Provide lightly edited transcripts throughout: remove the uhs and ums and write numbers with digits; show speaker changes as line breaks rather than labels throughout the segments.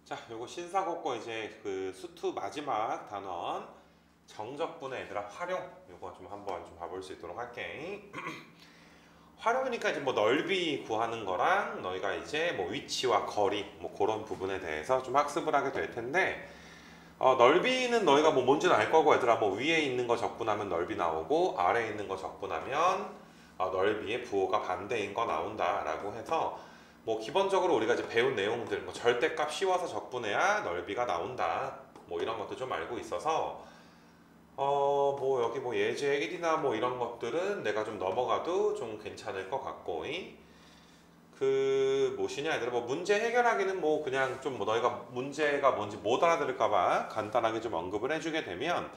자, 요거 신사고거 이제 그 수투 마지막 단원 정적분의 얘들아 활용 요거 좀 한번 좀 봐볼 수 있도록 할게. 활용이니까 이제 뭐 넓이 구하는 거랑 너희가 이제 뭐 위치와 거리 뭐 그런 부분에 대해서 좀 학습을 하게 될 텐데 넓이는 너희가 뭐 뭔지는 알 거고 얘들아 뭐 위에 있는 거 적분하면 넓이 나오고 아래에 있는 거 적분하면 넓이의 부호가 반대인 거 나온다 라고 해서 뭐 기본적으로 우리가 이제 배운 내용들 뭐 절대값 씌워서 적분해야 넓이가 나온다 뭐 이런 것도 좀 알고 있어서 뭐 여기 뭐 예제 1이나 뭐 이런 것들은 내가 좀 넘어가도 좀 괜찮을 것 같고 그 무엇이냐 얘들아 뭐 문제 해결하기는 뭐 그냥 좀 뭐 너희가 문제가 뭔지 못 알아들을까봐 간단하게 좀 언급을 해주게 되면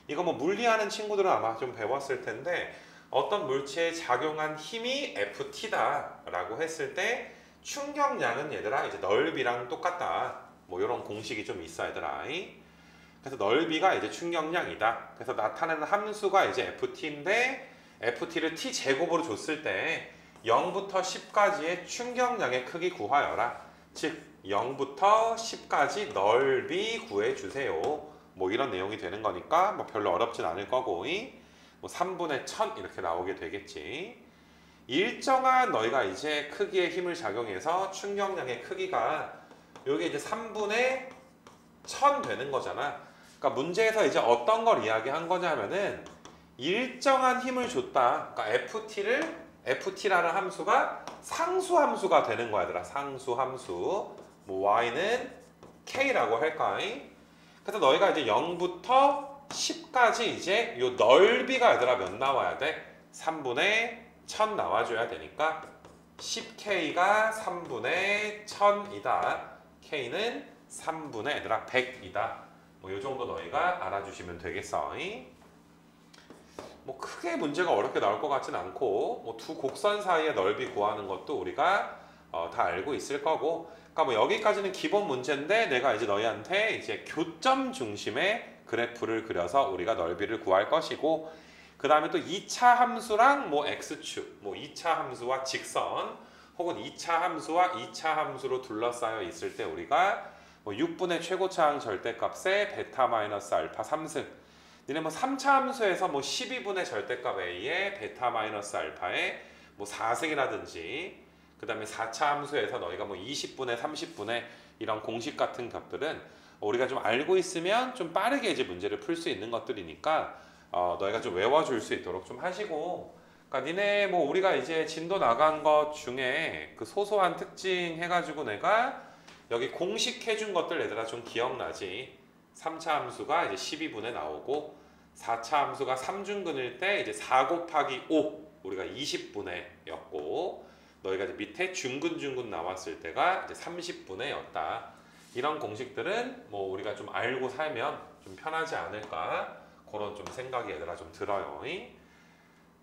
이거 뭐 물리하는 친구들은 아마 좀 배웠을 텐데 어떤 물체에 작용한 힘이 FT다 라고 했을 때 충격량은 얘들아 이제 넓이랑 똑같다 뭐 이런 공식이 좀 있어 얘들아. 그래서 넓이가 이제 충격량이다. 그래서 나타내는 함수가 이제 FT인데 FT를 T 제곱으로 줬을 때 0부터 10까지의 충격량의 크기 구하여라. 즉 0부터 10까지 넓이 구해주세요. 뭐 이런 내용이 되는 거니까 뭐 별로 어렵진 않을 거고 뭐 3분의 1000 이렇게 나오게 되겠지. 일정한 너희가 이제 크기의 힘을 작용해서 충격량의 크기가 요게 이제 3분의 1000 되는 거잖아. 그러니까 문제에서 이제 어떤 걸 이야기한 거냐면은 일정한 힘을 줬다. 그러니까 FT라는 함수가 상수함수가 되는 거야, 얘들아. 상수함수. 뭐 y는 k라고 할까? 그래서 너희가 이제 0부터 10까지 이제 요 넓이가 얘들아 몇 나와야 돼? 3분의 1000 나와줘야 되니까 10k가 3분의 1000이다. k는 3분의 얘들아 100이다. 뭐 요 정도 너희가 알아주시면 되겠어. 뭐 크게 문제가 어렵게 나올 것 같진 않고 뭐 두 곡선 사이의 넓이 구하는 것도 우리가 다 알고 있을 거고 그러니까 뭐 여기까지는 기본 문제인데 내가 이제 너희한테 이제 교점 중심의 그래프를 그려서 우리가 넓이를 구할 것이고 그 다음에 또 2차 함수랑 뭐 x축 뭐 2차 함수와 직선 혹은 2차 함수와 2차 함수로 둘러싸여 있을 때 우리가 뭐 6분의 최고차항 절대값에 베타 마이너스 알파 3승 니네 뭐 3차 함수에서 뭐 12분의 절대값 a에 베타 마이너스 알파에 뭐 4승이라든지 그 다음에 4차 함수에서 너희가 뭐 20분의 30분의 이런 공식 같은 값들은 우리가 좀 알고 있으면 좀 빠르게 이제 문제를 풀 수 있는 것들이니까 너희가 좀 외워줄 수 있도록 좀 하시고 그러니까 니네 뭐 우리가 이제 진도 나간 것 중에 그 소소한 특징 해가지고 내가 여기 공식 해준 것들 얘들아 좀 기억나지? 3차 함수가 이제 12분에 나오고 4차 함수가 3중근일 때 이제 4 곱하기 5 우리가 20분에 였고 너희가 이제 밑에 중근 나왔을 때가 이제 30분에 였다. 이런 공식들은 뭐 우리가 좀 알고 살면 좀 편하지 않을까 그런 좀 생각이 얘들아 좀 들어요.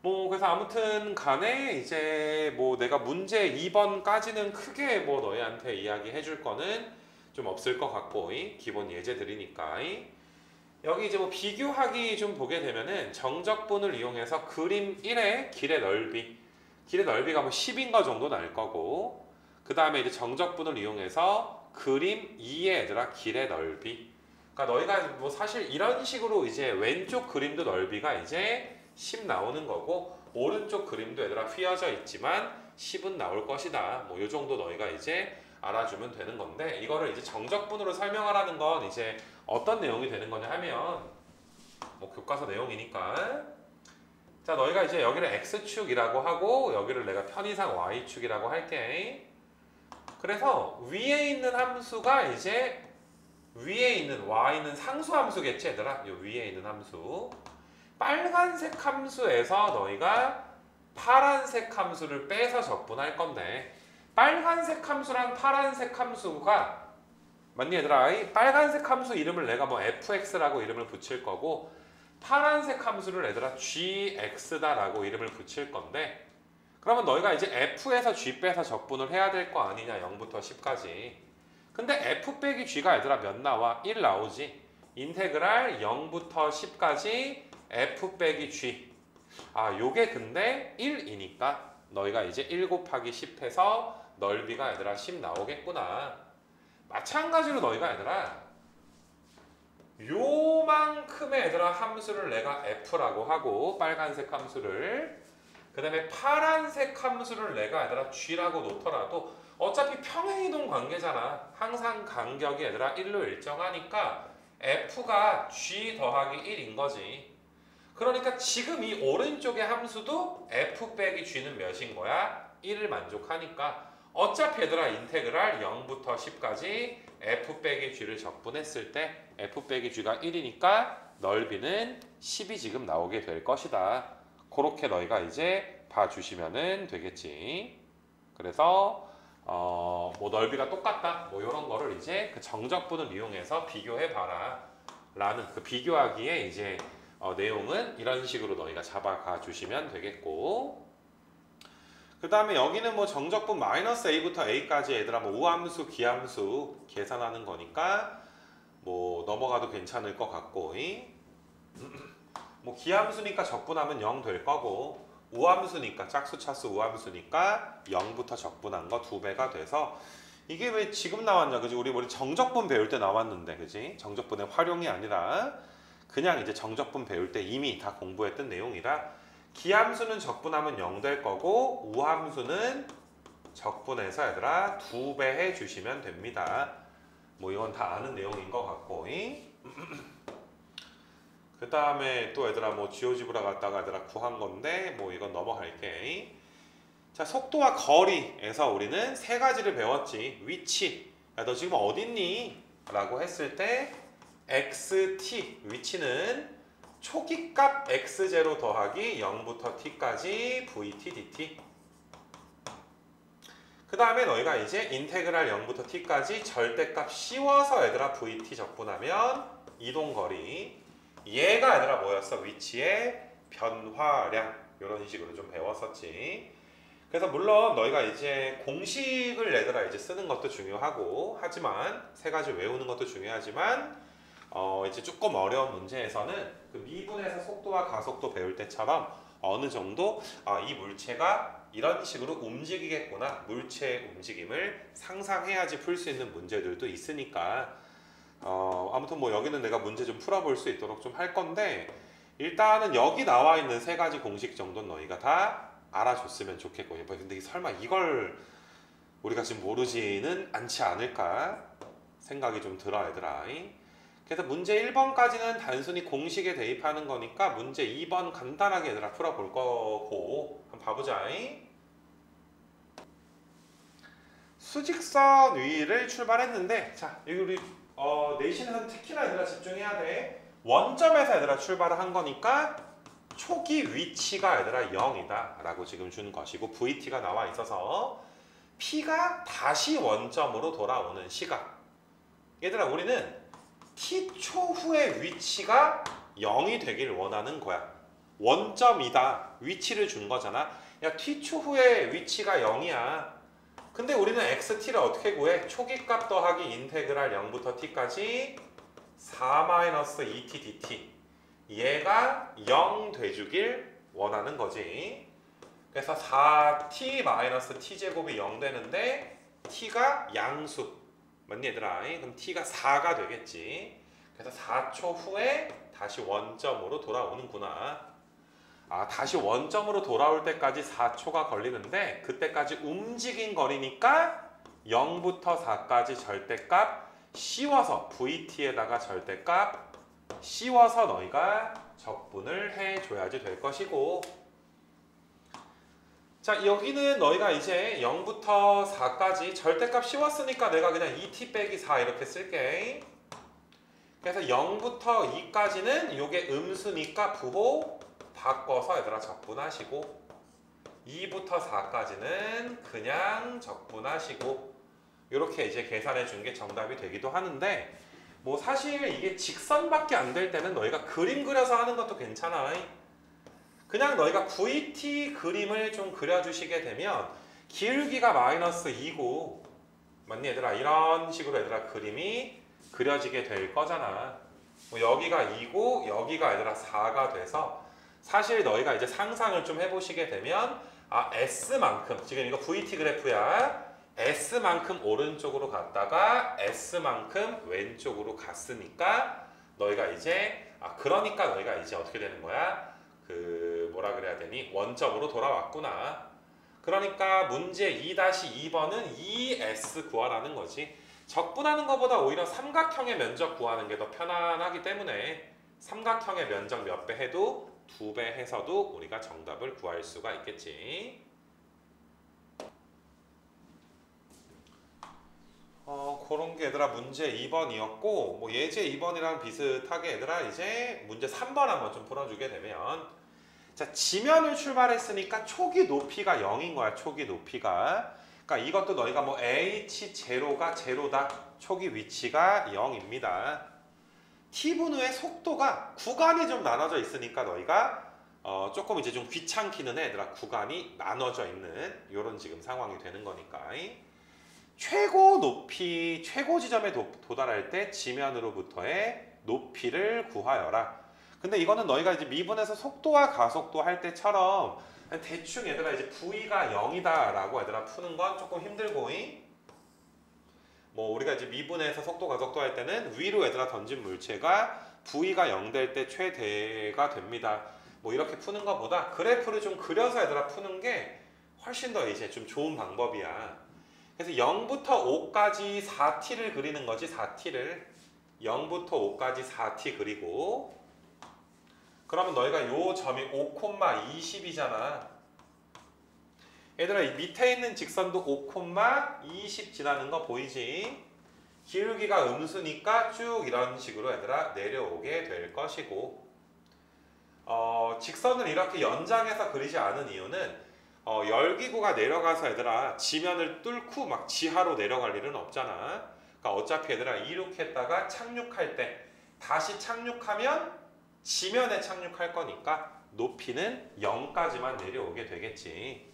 뭐 그래서 아무튼 간에 이제 뭐 내가 문제 2번까지는 크게 뭐 너희한테 이야기해 줄 거는 좀 없을 것 같고 기본 예제들이니까 여기 이제 뭐 비교하기 좀 보게 되면은 정적분을 이용해서 그림 1의 길의 넓이가 뭐 10인 거 정도 날 거고 그 다음에 이제 정적분을 이용해서 그림 2의 얘들아 길의 넓이 그러니까 너희가 뭐 사실 이런 식으로 이제 왼쪽 그림도 넓이가 이제 10 나오는 거고 오른쪽 그림도 얘들아 휘어져 있지만 10은 나올 것이다. 뭐 요 정도 너희가 이제 알아주면 되는 건데 이거를 이제 정적분으로 설명하라는 건 이제 어떤 내용이 되는 거냐 하면 뭐 교과서 내용이니까 자 너희가 이제 여기를 x축이라고 하고 여기를 내가 편의상 y축이라고 할게. 그래서 위에 있는 함수가 이제 위에 있는 y는 상수함수겠지 얘들아. 요 위에 있는 함수 빨간색 함수에서 너희가 파란색 함수를 빼서 적분할 건데 빨간색 함수랑 파란색 함수가 맞니 얘들아? 이 빨간색 함수 이름을 내가 뭐 fx라고 이름을 붙일 거고 파란색 함수를 얘들아 gx다라고 이름을 붙일 건데 그러면 너희가 이제 f에서 g 빼서 적분을 해야 될 거 아니냐 0부터 10까지 근데 f 빼기 g가 얘들아 몇 나와? 1 나오지 인테그랄 0부터 10까지 f 빼기 g 요게 근데 1이니까 너희가 이제 1 곱하기 10 해서 넓이가 얘들아 10 나오겠구나 마찬가지로 너희가 얘들아 요만큼의 얘들아 함수를 내가 f라고 하고 빨간색 함수를 그 다음에 파란색 함수를 내가 얘들아 g라고 놓더라도 어차피 평행이동 관계잖아. 항상 간격이 얘들아 1로 일정하니까 f가 g 더하기 1인 거지. 그러니까 지금 이 오른쪽의 함수도 f 빼기 g는 몇인 거야? 1을 만족하니까 어차피 얘들아 인테그랄 0부터 10까지 f 빼기 g를 적분했을 때 f 빼기 g가 1이니까 넓이는 10이 지금 나오게 될 것이다. 그렇게 너희가 이제 봐주시면 되겠지. 그래서 뭐 넓이가 똑같다 뭐 이런 거를 이제 그 정적분을 이용해서 비교해 봐라 라는 그 비교하기에 이제 내용은 이런 식으로 너희가 잡아가 주시면 되겠고, 그 다음에 여기는 뭐 정적분 마이너스 a부터 a까지 얘들아 뭐 우함수 기함수 계산하는 거니까 뭐 넘어가도 괜찮을 것 같고, 뭐 기함수니까 적분하면 0 될 거고 우함수니까 짝수 차수 우함수니까 0부터 적분한 거 2배가 돼서 이게 왜 지금 나왔냐, 그지? 우리 정적분 배울 때 나왔는데, 그지? 정적분의 활용이 아니라 그냥 이제 정적분 배울 때 이미 다 공부했던 내용이라 기함수는 적분하면 0 될 거고 우함수는 적분해서 얘들아 2배 해주시면 됩니다. 뭐 이건 다 아는 내용인 것 같고, 그 다음에 또 얘들아 뭐 지오지브라 갖다가 얘들아 구한 건데 뭐 이건 넘어갈게. 자, 속도와 거리에서 우리는 세 가지를 배웠지. 위치, 야, 너 지금 어딨니? 라고 했을 때 xt, 위치는 초기값 x0 더하기 0부터 t까지 vt dt. 그 다음에 너희가 이제 인테그랄 0부터 t까지 절대값 씌워서 얘들아 vt 적분하면 이동거리, 얘가 얘들아 뭐였어? 위치의 변화량. 이런 식으로 좀 배웠었지. 그래서 물론 너희가 이제 공식을 얘들아 이제 쓰는 것도 중요하고 하지만 세 가지 외우는 것도 중요하지만 이제 조금 어려운 문제에서는 그 미분에서 속도와 가속도 배울 때처럼 어느 정도 이 물체가 이런 식으로 움직이겠구나, 물체의 움직임을 상상해야지 풀 수 있는 문제들도 있으니까 아무튼 뭐 여기는 내가 문제 좀 풀어볼 수 있도록 좀 할 건데, 일단은 여기 나와 있는 세 가지 공식 정도는 너희가 다 알아줬으면 좋겠고, 근데 설마 이걸 우리가 지금 모르지는 않지 않을까 생각이 좀 들어 얘들아. 그래서 문제 1번까지는 단순히 공식에 대입하는 거니까 문제 2번 간단하게 얘들아 풀어볼 거고 한번 봐보자. 수직선 위를 출발했는데, 자 여기 우리 내신에서는 특히나 얘들아 집중해야 돼. 원점에서 얘들아 출발을 한 거니까 초기 위치가 얘들아 0이다 라고 지금 준 것이고 VT가 나와 있어서 P가 다시 원점으로 돌아오는 시각. 얘들아 우리는 T초 후의 위치가 0이 되길 원하는 거야. 원점이다. 위치를 준 거잖아. 야, T초 후의 위치가 0이야. 근데 우리는 XT를 어떻게 구해? 초기값 더하기 인테그랄 0부터 T까지 4-2t dt. 얘가 0 돼주길 원하는 거지. 그래서 4t-t제곱이 0 되는데 t가 양수. 맞니 얘들아? 그럼 t가 4가 되겠지. 그래서 4초 후에 다시 원점으로 돌아오는구나. 다시 원점으로 돌아올 때까지 4초가 걸리는데 그때까지 움직인 거리니까 0부터 4까지 절대값 씌워서 VT에다가 절대값 씌워서 너희가 적분을 해줘야지 될 것이고, 자 여기는 너희가 이제 0부터 4까지 절대값 씌웠으니까 내가 그냥 2t 빼기 4 이렇게 쓸게. 그래서 0부터 2까지는 이게 음수니까 부호 바꿔서 얘들아 적분하시고 2부터 4까지는 그냥 적분하시고 이렇게 이제 계산해 준 게 정답이 되기도 하는데, 뭐 사실 이게 직선밖에 안 될 때는 너희가 그림 그려서 하는 것도 괜찮아. 그냥 너희가 VT 그림을 좀 그려주시게 되면 기울기가 마이너스 2고 맞니 얘들아? 이런 식으로 얘들아 그림이 그려지게 될 거잖아. 뭐 여기가 2고 여기가 얘들아 4가 돼서 사실 너희가 이제 상상을 좀 해보시게 되면 S만큼, 지금 이거 VT 그래프야. S만큼 오른쪽으로 갔다가 S만큼 왼쪽으로 갔으니까 너희가 이제 그러니까 너희가 이제 어떻게 되는 거야? 그 뭐라 그래야 되니? 원점으로 돌아왔구나. 그러니까 문제 2-2번은 2S 구하라는 거지. 적분하는 것보다 오히려 삼각형의 면적 구하는 게 더 편안하기 때문에 삼각형의 면적 몇 배 해도 2배 해서도 우리가 정답을 구할 수가 있겠지. 그런 게 얘들아 문제 2번이었고 뭐 예제 2번이랑 비슷하게 얘들아 이제 문제 3번 한번 좀 풀어주게 되면 자 지면을 출발했으니까 초기 높이가 0인 거야. 초기 높이가. 그러니까 이것도 너희가 뭐 h0가 제로다. 초기 위치가 0입니다. t분 후의 속도가 구간이 좀 나눠져 있으니까 너희가 조금 이제 좀 귀찮기는 해 얘들아. 구간이 나눠져 있는 이런 지금 상황이 되는 거니까. 최고 높이, 최고 지점에 도달할 때 지면으로부터의 높이를 구하여라. 근데 이거는 너희가 이제 미분에서 속도와 가속도 할 때처럼 대충 얘들아 이제 V가 0이다 라고 얘들아 푸는 건 조금 힘들고 뭐 우리가 이제 미분에서 속도 가속도 할 때는 위로 얘들아 던진 물체가 V가 0 될 때 최대가 됩니다. 뭐 이렇게 푸는 것보다 그래프를 좀 그려서 얘들아 푸는 게 훨씬 더 이제 좀 좋은 방법이야. 그래서 0부터 5까지 4t를 그리는 거지. 4t를 0부터 5까지 4t 그리고 그러면 너희가 요 점이 5,20이잖아. 얘들아 이 밑에 있는 직선도 5,20 지나는 거 보이지? 기울기가 음수니까 쭉 이런 식으로 얘들아 내려오게 될 것이고 직선을 이렇게 연장해서 그리지 않은 이유는 열기구가 내려가서 얘들아 지면을 뚫고 막 지하로 내려갈 일은 없잖아. 그러니까 어차피 얘들아 이륙했다가 착륙할 때 다시 착륙하면 지면에 착륙할 거니까 높이는 0까지만 내려오게 되겠지.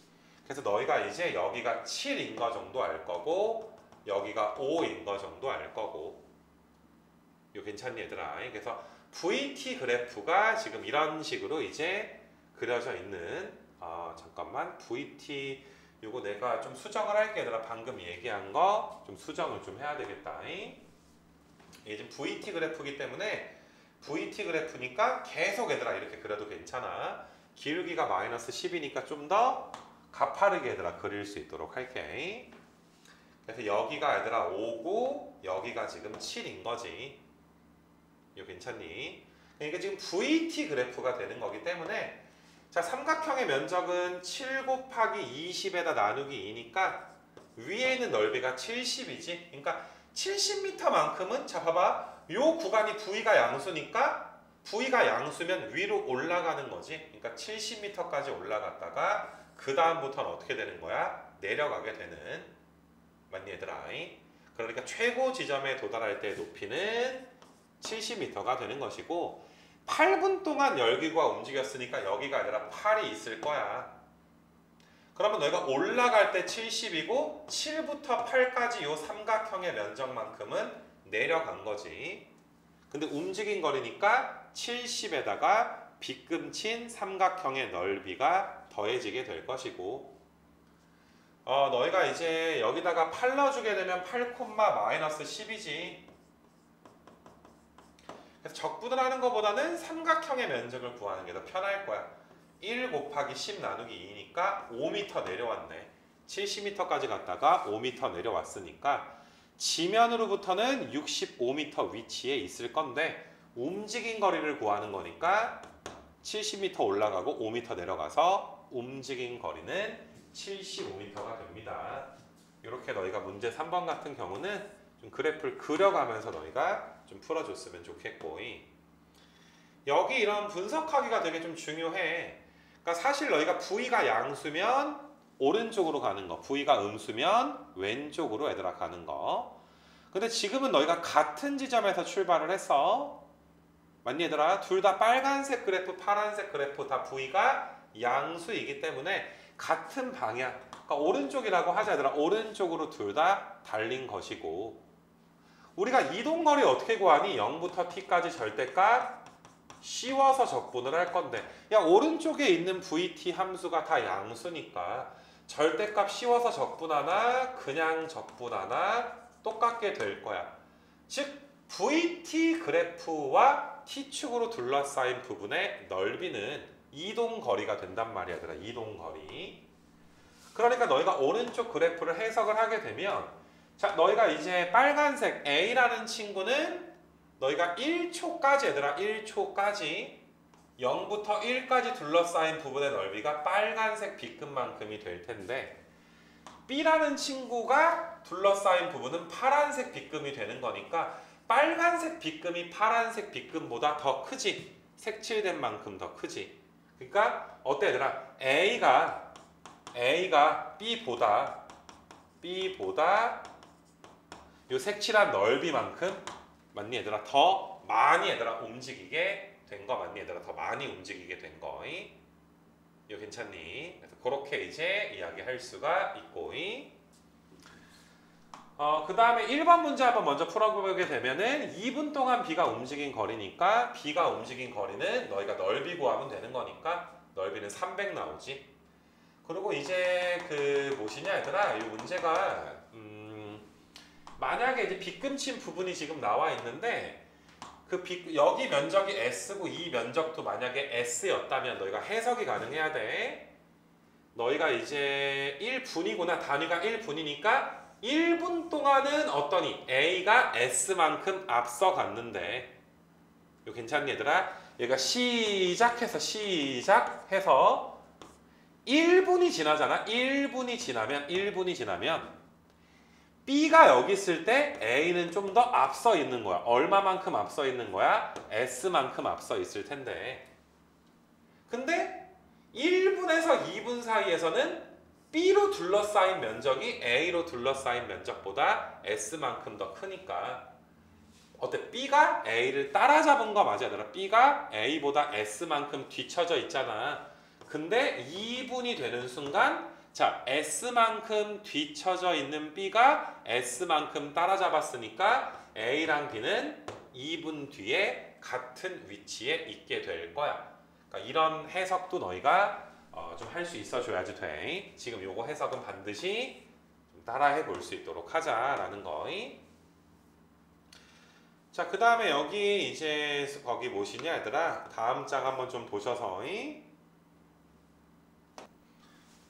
그래서 너희가 이제 여기가 7인 거 정도 알 거고 여기가 5인 거 정도 알 거고 이거 괜찮니 얘들아? 그래서 VT 그래프가 지금 이런 식으로 이제 그려져 있는 잠깐만 VT 요거 내가 좀 수정을 할게 얘들아. 방금 얘기한 거 좀 수정을 좀 해야 되겠다. 이게 지금 VT 그래프이기 때문에 VT 그래프니까 계속 얘들아 이렇게 그려도 괜찮아. 기울기가 마이너스 10이니까 좀 더 가파르게 얘들아 그릴 수 있도록 할게. 그래서 여기가 얘들아 5고 여기가 지금 7인 거지. 이거 괜찮니? 그러니까 지금 VT 그래프가 되는 거기 때문에 자 삼각형의 면적은 7 곱하기 20에다 나누기 2니까 위에 있는 넓이가 70이지. 그러니까 70m만큼은 자 봐봐. 요 구간이 V가 양수니까 V가 양수면 위로 올라가는 거지. 그러니까 70m까지 올라갔다가 그 다음부터는 어떻게 되는 거야? 내려가게 되는. 맞니 얘들아? 그러니까 최고 지점에 도달할 때 높이는 70m가 되는 것이고 8분 동안 열기구가 움직였으니까 여기가 아니라 8이 있을 거야. 그러면 너희가 올라갈 때 70이고 7부터 8까지 이 삼각형의 면적만큼은 내려간 거지. 근데 움직인 거리니까 70에다가 빗금친 삼각형의 넓이가 더해지게 될 것이고 너희가 이제 여기다가 8 넣어주게 되면 8, 마이너스 10이지. 그래서 적분을 하는 것보다는 삼각형의 면적을 구하는 게 더 편할 거야. 1 곱하기 10 나누기 2니까 5m 내려왔네. 70m까지 갔다가 5m 내려왔으니까 지면으로부터는 65m 위치에 있을 건데 움직인 거리를 구하는 거니까 70m 올라가고 5m 내려가서 움직인 거리는 75m가 됩니다. 이렇게 너희가 문제 3번 같은 경우는 좀 그래프를 그려가면서 너희가 좀 풀어줬으면 좋겠고 여기 이런 분석하기가 되게 좀 중요해. 그러니까 사실 너희가 V가 양수면 오른쪽으로 가는 거, V가 음수면 왼쪽으로 얘들아 가는 거. 근데 지금은 너희가 같은 지점에서 출발을 했어. 맞니 얘들아? 둘 다 빨간색 그래프, 파란색 그래프 다 V가 양수이기 때문에 같은 방향, 그러니까 오른쪽이라고 하자 얘들아. 오른쪽으로 둘 다 달린 것이고 우리가 이동거리 어떻게 구하니? 0부터 t까지 절대값 씌워서 적분을 할 건데 야 오른쪽에 있는 VT 함수가 다 양수니까 절대값 씌워서 적분하나 그냥 적분하나 똑같게 될 거야. 즉 VT 그래프와 T축으로 둘러싸인 부분의 넓이는 이동거리가 된단 말이야. 얘들아. 이동거리. 그러니까 너희가 오른쪽 그래프를 해석을 하게 되면 자, 너희가 이제 빨간색 A라는 친구는 너희가 1초까지 얘들아 1초까지 0부터 1까지 둘러싸인 부분의 넓이가 빨간색 B급만큼이 될 텐데 B라는 친구가 둘러싸인 부분은 파란색 B급이 되는 거니까 빨간색 B급이 파란색 B급보다 더 크지. 색칠된 만큼 더 크지. 그러니까 어때 얘들아? A가 B보다 요 색칠한 넓이만큼 맞니 얘들아? 더 많이 얘들아 움직이게 된 거 맞니 얘들아? 더 많이 움직이게 된 거. 이거 괜찮니? 그래서 그렇게 이제 이야기할 수가 있고. 그 다음에 1번 문제 한번 먼저 풀어보게 되면은 2분 동안 B가 움직인 거리니까 B가 움직인 거리는 너희가 넓이 구하면 되는 거니까 넓이는 300 나오지. 그리고 이제 그 무엇이냐 얘들아? 이 문제가 만약에 이제 빗금친 부분이 지금 나와 있는데 여기 면적이 S고 이 면적도 만약에 S였다면 너희가 해석이 가능해야 돼. 너희가 이제 1분이구나. 단위가 1분이니까 1분 동안은 어떠니? A가 S만큼 앞서갔는데 이거 괜찮니 얘들아? 얘가 시작해서 1분이 지나잖아. 1분이 지나면 B가 여기 있을 때 A는 좀 더 앞서 있는 거야. 얼마만큼 앞서 있는 거야? S만큼 앞서 있을 텐데. 근데 1분에서 2분 사이에서는 B로 둘러싸인 면적이 A로 둘러싸인 면적보다 S만큼 더 크니까 어때? B가 A를 따라잡은 거 맞아 얘들아? B가 A보다 S만큼 뒤쳐져 있잖아. 근데 2분이 되는 순간 자, S만큼 뒤쳐져 있는 B가 S만큼 따라잡았으니까 A랑 B는 2분 뒤에 같은 위치에 있게 될 거야. 그러니까 이런 해석도 너희가 좀 할 수 있어 줘야지 돼. 지금 요거 해석은 반드시 좀 따라해 볼 수 있도록 하자라는 거. 자, 그 다음에 여기 이제 거기 뭐시냐 얘들아? 다음 장 한번 좀 보셔서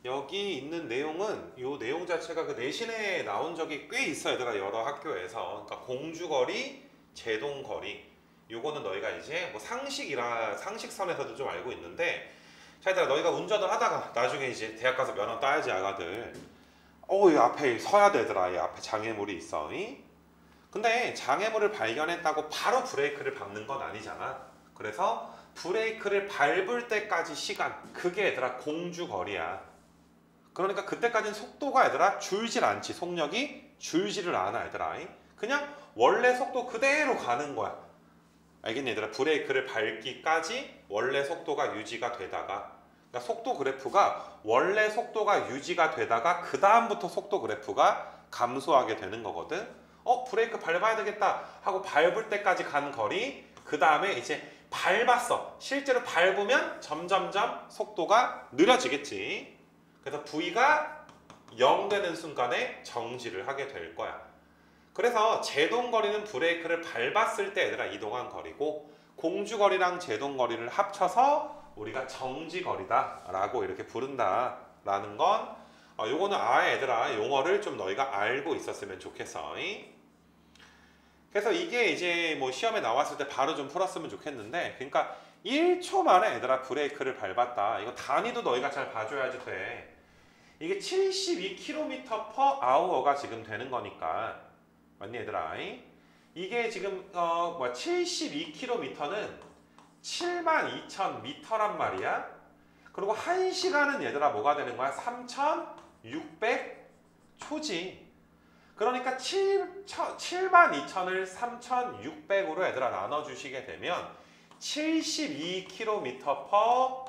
여기 있는 내용은 이 내용 자체가 그 내신에 나온 적이 꽤 있어 얘들아. 여러 학교에서. 그러니까 공주거리, 제동거리 요거는 너희가 이제 뭐 상식선에서도 좀 알고 있는데 자 얘들아 너희가 운전을 하다가 나중에 이제 대학 가서 면허 따야지 아가들 이 앞에 서야 되더라. 이 앞에 장애물이 있어. 근데 장애물을 발견했다고 바로 브레이크를 밟는 건 아니잖아. 그래서 브레이크를 밟을 때까지 시간 그게 얘들아 공주거리야. 그러니까 그때까지는 속도가 얘들아 줄질 않지. 속력이 줄지를 않아 얘들아. 그냥 원래 속도 그대로 가는 거야. 알겠니 얘들아? 브레이크를 밟기까지 원래 속도가 유지가 되다가 그러니까 속도 그래프가 원래 속도가 유지가 되다가 그 다음부터 속도 그래프가 감소하게 되는 거거든. 브레이크 밟아야 되겠다 하고 밟을 때까지 간 거리 그 다음에 이제 밟았어. 실제로 밟으면 점점점 속도가 느려지겠지. 그래서 V가 0 되는 순간에 정지를 하게 될 거야. 그래서 제동거리는 브레이크를 밟았을 때 얘들아 이동한 거리고 공주거리랑 제동거리를 합쳐서 우리가 정지거리다 라고 이렇게 부른다 라는 건 요거는 얘들아 용어를 좀 너희가 알고 있었으면 좋겠어. 그래서 이게 이제 뭐 시험에 나왔을 때 바로 좀 풀었으면 좋겠는데 그러니까 1초 만에 얘들아 브레이크를 밟았다. 이거 단위도 너희가 잘 봐줘야지 돼. 이게 72km/h가 지금 되는 거니까 맞니 얘들아? 이게 지금 72km는 72,000m란 말이야. 그리고 1시간은 얘들아 뭐가 되는 거야? 3,600초지. 그러니까 72,000을 3,600으로 얘들아 나눠주시게 되면 72km/h다.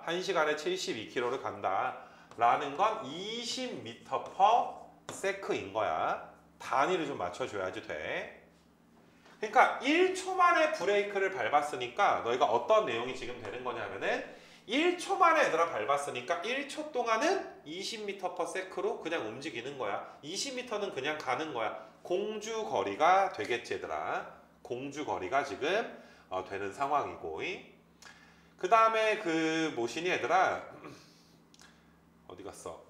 1시간에 72km를 간다. 라는 건 20m/s인 거야. 단위를 좀 맞춰줘야지 돼. 그러니까 1초 만에 브레이크를 밟았으니까 너희가 어떤 내용이 지금 되는 거냐면은 1초 만에 얘들아 밟았으니까 1초 동안은 20m/s로 그냥 움직이는 거야. 20m는 그냥 가는 거야. 공주 거리가 되겠지 얘들아. 공주 거리가 지금 되는 상황이고. 그 다음에 그 뭐시니 얘들아 어디 갔어?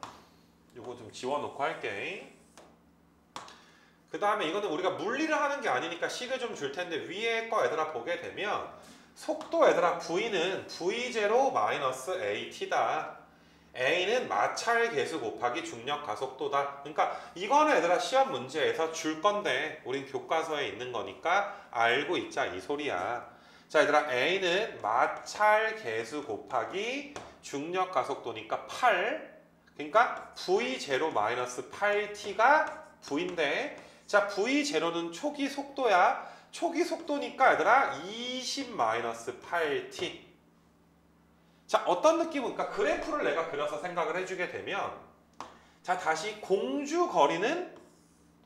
이거 좀 지워놓고 할게. 그 다음에 이거는 우리가 물리를 하는 게 아니니까 식을 좀 줄 텐데 위에 거 얘들아 보게 되면 속도 얘들아 V는 V0 마이너스 AT다. A는 마찰 계수 곱하기 중력 가속도다. 그러니까 이거는 얘들아 시험 문제에서 줄 건데 우린 교과서에 있는 거니까 알고 있자 이 소리야. 자 얘들아 A는 마찰 계수 곱하기 중력 가속도니까 8. 그러니까 V0 마이너스 8T가 V인데 자 V0는 초기 속도야. 초기 속도니까 얘들아 20 마이너스 8T. 자 어떤 느낌은 그러니까 그래프를 내가 그려서 생각을 해주게 되면 자 다시 공주 거리는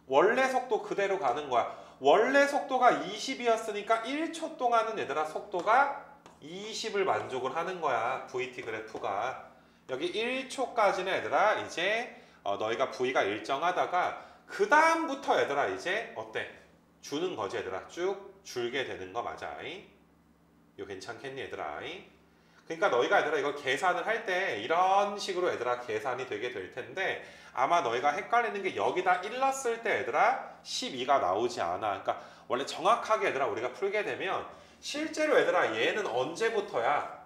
원래 속도 그대로 가는 거야. 원래 속도가 20이었으니까 1초 동안은 얘들아 속도가 20을 만족을 하는 거야. VT 그래프가. 여기 1초까지는 얘들아 이제 너희가 V가 일정하다가 그 다음부터 얘들아 이제 어때? 주는 거지 얘들아. 쭉 줄게 되는 거 맞아. 이거 괜찮겠니 얘들아? 그러니까 너희가 얘들아 이걸 계산을 할 때 이런 식으로 얘들아 계산이 되게 될 텐데 아마 너희가 헷갈리는 게 여기다 1 넣었을 때 얘들아 12가 나오지 않아. 그러니까 원래 정확하게 얘들아 우리가 풀게 되면 실제로 얘들아 얘는 언제부터야?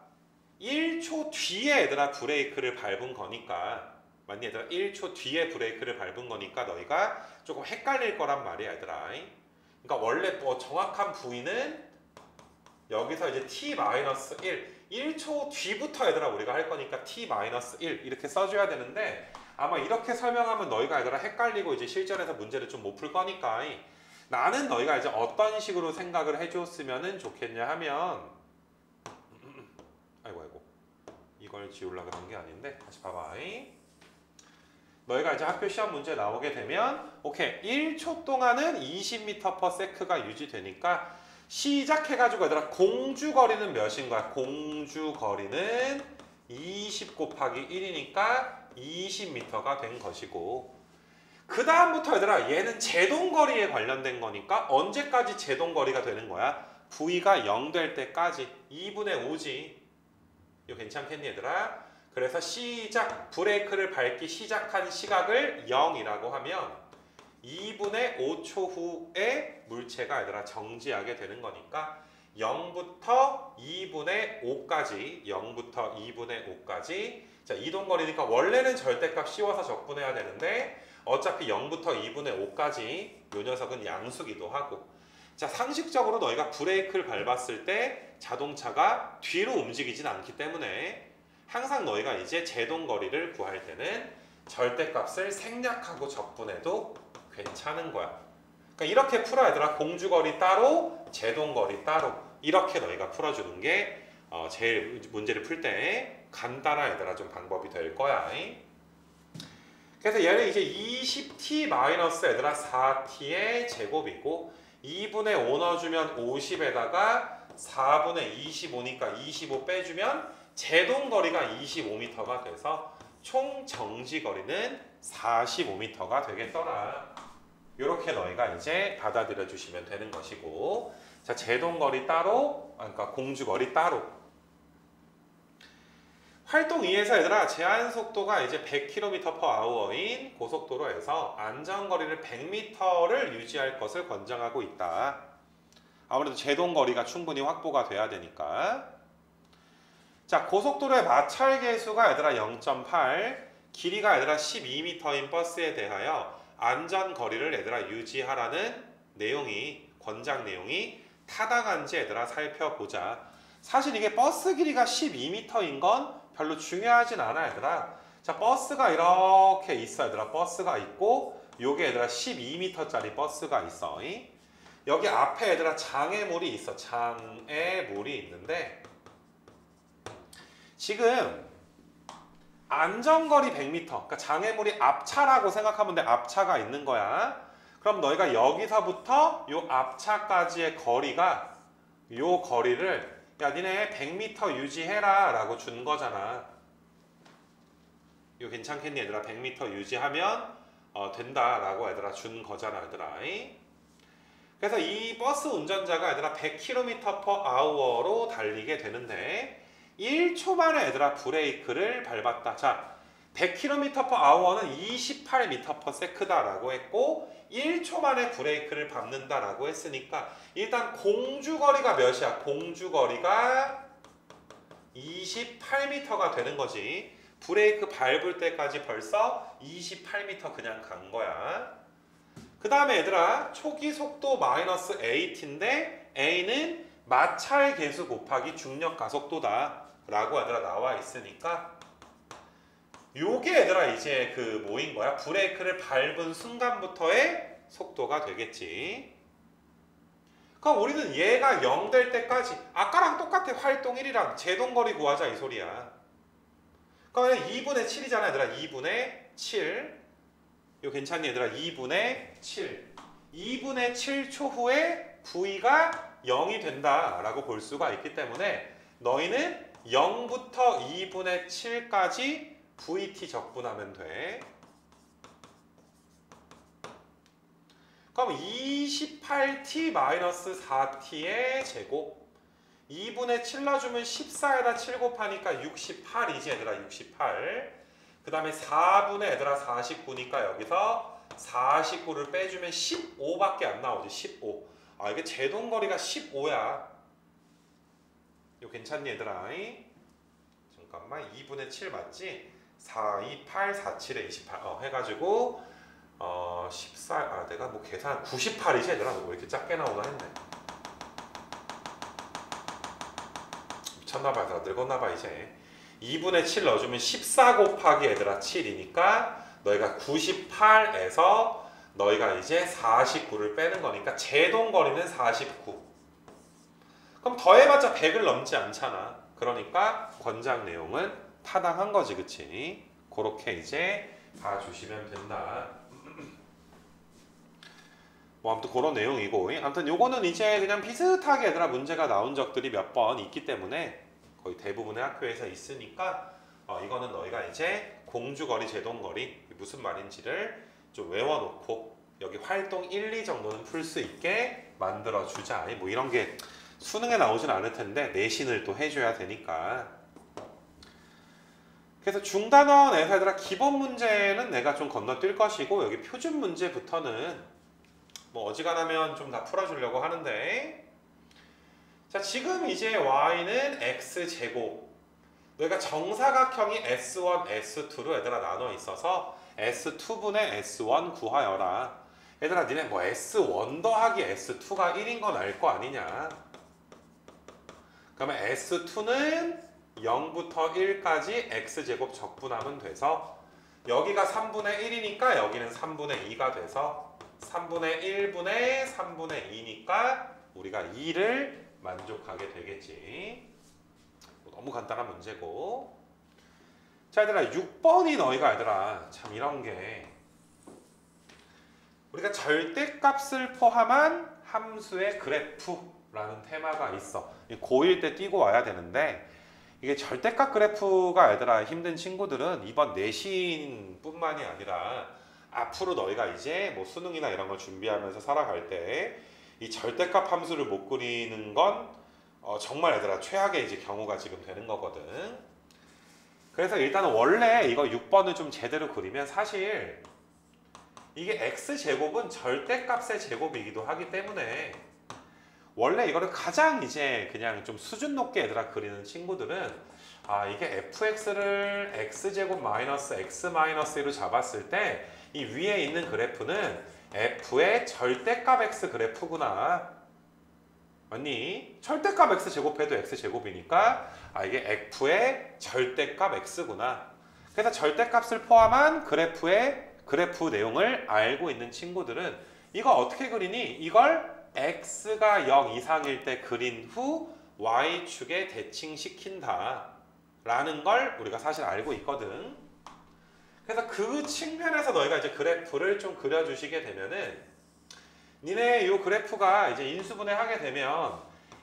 1초 뒤에 얘들아 브레이크를 밟은 거니까 맞니 얘들아? 1초 뒤에 브레이크를 밟은 거니까 너희가 조금 헷갈릴 거란 말이야 얘들아. 그러니까 원래 뭐 정확한 부위는 여기서 이제 t-1 1초 뒤부터 얘들아 우리가 할 거니까 t-1 이렇게 써줘야 되는데 아마 이렇게 설명하면 너희가 얘들아 헷갈리고 이제 실전에서 문제를 좀 못 풀 거니까 나는 너희가 이제 어떤 식으로 생각을 해줬으면 좋겠냐 하면 아이고 이걸 지우려고 한 게 아닌데 다시 봐봐. 너희가 이제 학교 시험 문제 나오게 되면 오케이 1초 동안은 20m/s가 유지되니까 시작해가지고 얘들아 공주거리는 몇인 거야? 공주거리는 20 곱하기 1이니까 20m가 된 것이고 그 다음부터 얘들아 얘는 제동거리에 관련된 거니까 언제까지 제동거리가 되는 거야? V가 0 될 때까지 2분의 5지. 이거 괜찮겠니 얘들아? 그래서 시작 브레이크를 밟기 시작한 시각을 0이라고 하면 2분의 5초 후에 물체가 얘들아 정지하게 되는 거니까 0부터 2분의 5까지 0부터 2분의 5까지 자 이동거리니까 원래는 절대값 씌워서 적분해야 되는데 어차피 0부터 2분의 5까지 요 녀석은 양수기도 하고 자 상식적으로 너희가 브레이크를 밟았을 때 자동차가 뒤로 움직이진 않기 때문에 항상 너희가 이제 제동거리를 구할 때는 절대값을 생략하고 적분해도 괜찮은 거야. 그러니까 이렇게 풀어야 얘들아 공주거리 따로 제동거리 따로 이렇게 너희가 풀어주는 게 제일 문제를 풀 때 간단한 얘들아 좀 방법이 될 거야. 그래서 얘는 이제 20t 마이너스 얘들아 4t의 제곱이고 2분의 5 넣어주면 50에다가 4분의 25니까 25 빼주면 제동거리가 25m가 돼서 총 정지거리는 45m가 되겠더라. 이렇게 너희가 이제 받아들여 주시면 되는 것이고 자 제동거리 따로 그러니까 공주거리 따로 활동 2에서 얘들아 제한속도가 이제 100km/h인 고속도로에서 안전거리를 100m를 유지할 것을 권장하고 있다. 아무래도 제동거리가 충분히 확보가 돼야 되니까 자 고속도로의 마찰 계수가 얘들아 0.8 길이가 얘들아 12m인 버스에 대하여 안전거리를 얘들아 유지하라는 내용이 권장 내용이 타당한지 얘들아 살펴보자. 사실 이게 버스 길이가 12m인 건 별로 중요하진 않아 얘들아. 자 버스가 이렇게 있어 얘들아. 버스가 있고 요게 얘들아 12m짜리 버스가 있어. 여기 앞에 얘들아 장애물이 있어. 장애물이 있는데 지금 안전거리 100m 그러니까 장애물이 앞차라고 생각하면 돼. 앞차가 있는 거야. 그럼 너희가 여기서부터 요 앞차까지의 거리가 요 거리를 야 니네 100m 유지해라 라고 준 거잖아. 이거 괜찮겠니 얘들아? 100m 유지하면 된다 라고 얘들아 준 거잖아 얘들아. 그래서 이 버스 운전자가 얘들아 100km/h로 달리게 되는데 1초 만에 얘들아 브레이크를 밟았다. 자, 100km/h는 28m/s다라고 했고 1초 만에 브레이크를 밟는다라고 했으니까 일단 공주거리가 몇이야? 공주거리가 28m가 되는 거지. 브레이크 밟을 때까지 벌써 28m 그냥 간 거야. 그 다음에 얘들아 초기 속도 마이너스 at인데 a는 마찰 계수 곱하기 중력 가속도다 라고 얘들아 나와 있으니까 요게 얘들아 이제 그 뭐인 거야? 브레이크를 밟은 순간부터의 속도가 되겠지. 그럼 우리는 얘가 0 될 때까지 아까랑 똑같아. 활동 1이랑 제동거리 구하자 이 소리야. 그러면 2분의 7이잖아 얘들아. 2분의 7 이거 괜찮니 얘들아? 2분의 7 2분의 7초 후에 V가 0이 된다라고 볼 수가 있기 때문에 너희는 0부터 2분의 7까지 VT 적분하면 돼. 그럼 28t-4t의 제곱 2분의 7 넣어주면 14에다 7 곱하니까 68이지 얘들아. 68. 그 다음에 4분의 얘들아 49니까 여기서 49를 빼주면 15밖에 안 나오지. 15. 아 이게 제동거리가 15야. 이거 괜찮니 얘들아? 잠깐만 2분의 7 맞지? 4, 2, 8, 4, 7에 28 해가지고 14, 아 내가 뭐 계산 98이지 얘들아. 왜 이렇게 작게 나오나 했네. 미쳤나봐. 내가 늙었나봐 이제. 2분의 7 넣어주면 14 곱하기 얘들아 7이니까 너희가 98에서 너희가 이제 49를 빼는 거니까 제동거리는 49. 그럼 더해봤자 100을 넘지 않잖아. 그러니까 권장 내용은 타당한 거지, 그치? 그렇게 이제 봐주시면 된다. 뭐 아무튼 그런 내용이고, 아무튼 요거는 이제 그냥 비슷하게 얘들아 문제가 나온 적들이 몇 번 있기 때문에 거의 대부분의 학교에서 있으니까 이거는 너희가 이제 공주거리, 제동거리 무슨 말인지를 좀 외워놓고 여기 활동 1, 2 정도는 풀 수 있게 만들어주자. 뭐 이런 게 수능에 나오진 않을 텐데 내신을 또 해줘야 되니까. 그래서 중단원에서 얘들아 기본 문제는 내가 좀 건너뛸 것이고 여기 표준 문제부터는 뭐 어지간하면 좀 다 풀어주려고 하는데, 자 지금 이제 y는 x제곱, 너희가 정사각형이 S1, S2로 얘들아 나눠 있어서 S2분의 S1 구하여라. 얘들아 니네 뭐 S1 더하기 S2가 1인 건 알 거 아니냐. 그러면 S2는 0부터 1까지 X제곱 적분하면 돼서 여기가 3분의 1이니까 여기는 3분의 2가 돼서 3분의 1분의 3분의 2니까 우리가 2를 만족하게 되겠지. 너무 간단한 문제고. 자 얘들아 6번이 너희가 얘들아 참 이런 게 우리가 절대값을 포함한 함수의 그래프라는 테마가 있어. 고1 때 띄고 와야 되는데 이게 절대값 그래프가 얘들아 힘든 친구들은 이번 내신뿐만이 아니라 앞으로 너희가 이제 뭐 수능이나 이런 걸 준비하면서 살아갈 때 이 절대값 함수를 못 그리는 건 정말 얘들아 최악의 이제 경우가 지금 되는 거거든. 그래서 일단은 원래 이거 6번을 좀 제대로 그리면 사실 이게 x제곱은 절대값의 제곱이기도 하기 때문에 원래 이거를 가장 이제 그냥 좀 수준 높게 얘들아 그리는 친구들은 아 이게 fx를 x제곱 마이너스 x 마이너스 1로 잡았을 때 이 위에 있는 그래프는 f의 절대값 x 그래프구나. 맞니? 절대값 x 제곱해도 x 제곱이니까 아 이게 f의 절대값 x구나. 그래서 절대값을 포함한 그래프의 그래프 내용을 알고 있는 친구들은 이거 어떻게 그리니? 이걸 x가 0 이상일 때 그린 후 y축에 대칭시킨다 라는 걸 우리가 사실 알고 있거든. 그래서 그 측면에서 너희가 이제 그래프를 좀 그려주시게 되면은 니네 이 그래프가 이제 인수분해 하게 되면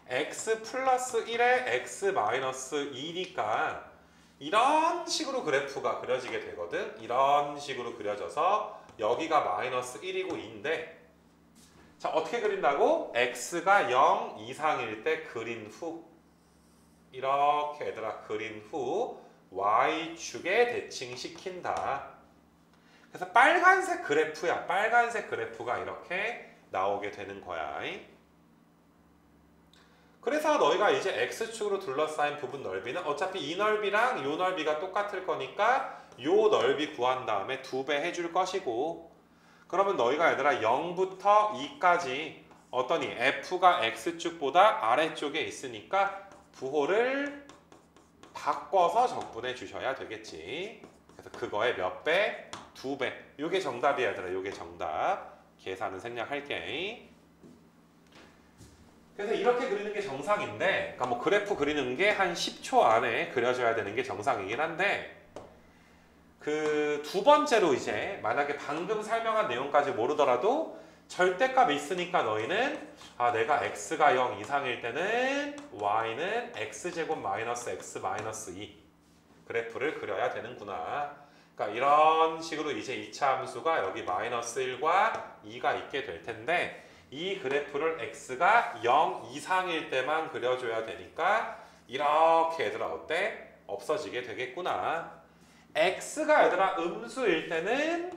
x 플러스 1에 x 마이너스 2니까 이런 식으로 그래프가 그려지게 되거든. 이런 식으로 그려져서 여기가 마이너스 1이고 2인데 자 어떻게 그린다고? x가 0 이상일 때 그린 후 이렇게 얘들아 그린 후 y축에 대칭시킨다. 그래서 빨간색 그래프야. 빨간색 그래프가 이렇게 나오게 되는 거야. 그래서 너희가 이제 x축으로 둘러싸인 부분 넓이는 어차피 이 넓이랑 요 넓이가 똑같을 거니까 요 넓이 구한 다음에 2배 해줄 것이고 그러면 너희가 얘들아 0부터 2까지 어떠니 f가 x축보다 아래쪽에 있으니까 부호를 바꿔서 적분해 주셔야 되겠지. 그래서 그거의 몇 배? 2배. 요게 정답이야 얘들아. 요게 정답. 계산은 생략할게. 그래서 이렇게 그리는 게 정상인데 그러니까 뭐 그래프 그리는 게 한 10초 안에 그려져야 되는 게 정상이긴 한데 그 두 번째로 이제 만약에 방금 설명한 내용까지 모르더라도 절대값 있으니까 너희는 아 내가 x가 0 이상일 때는 y는 x제곱 마이너스 x 마이너스 2 그래프를 그려야 되는구나. 그러니까 이런 식으로 이제 2차 함수가 여기 마이너스 1과 2가 있게 될 텐데 이 그래프를 x가 0 이상일 때만 그려줘야 되니까 이렇게 얘들아 어때? 없어지게 되겠구나. x가 얘들아 음수일 때는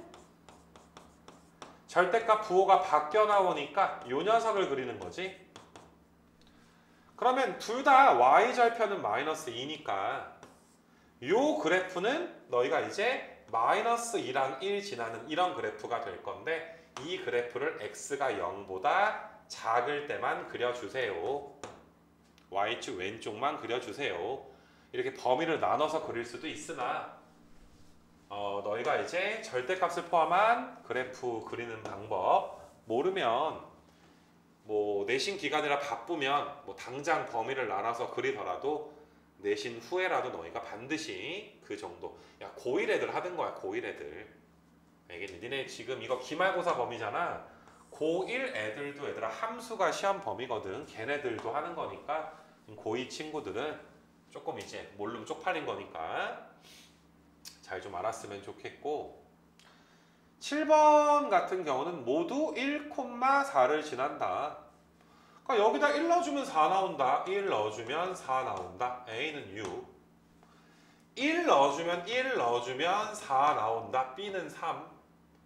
절대값 부호가 바뀌어 나오니까 요 녀석을 그리는 거지. 그러면 둘 다 y절편은 마이너스 2니까 요 그래프는 너희가 이제 마이너스 2랑 1 지나는 이런 그래프가 될 건데 이 그래프를 x가 0보다 작을 때만 그려주세요. y축 왼쪽만 그려주세요. 이렇게 범위를 나눠서 그릴 수도 있으나 너희가 이제 절대값을 포함한 그래프 그리는 방법 모르면 뭐 내신 기간이라 바쁘면 뭐 당장 범위를 나눠서 그리더라도 내신 후에라도 너희가 반드시 그 정도 야 고1 애들 하던 거야. 고1 애들 알겠니? 니네 지금 이거 기말고사 범위잖아. 고1 애들도 얘들아 함수가 시험 범위거든. 걔네들도 하는 거니까 고2 친구들은 조금 이제 모르면 쪽팔린 거니까 잘 좀 알았으면 좋겠고 7번 같은 경우는 모두 1,4를 지난다. 그러니까 여기다 1 넣어주면 4 나온다. 1 넣어주면 4 나온다. A는 6 1 넣어주면 1 넣어주면 4 나온다. B는 3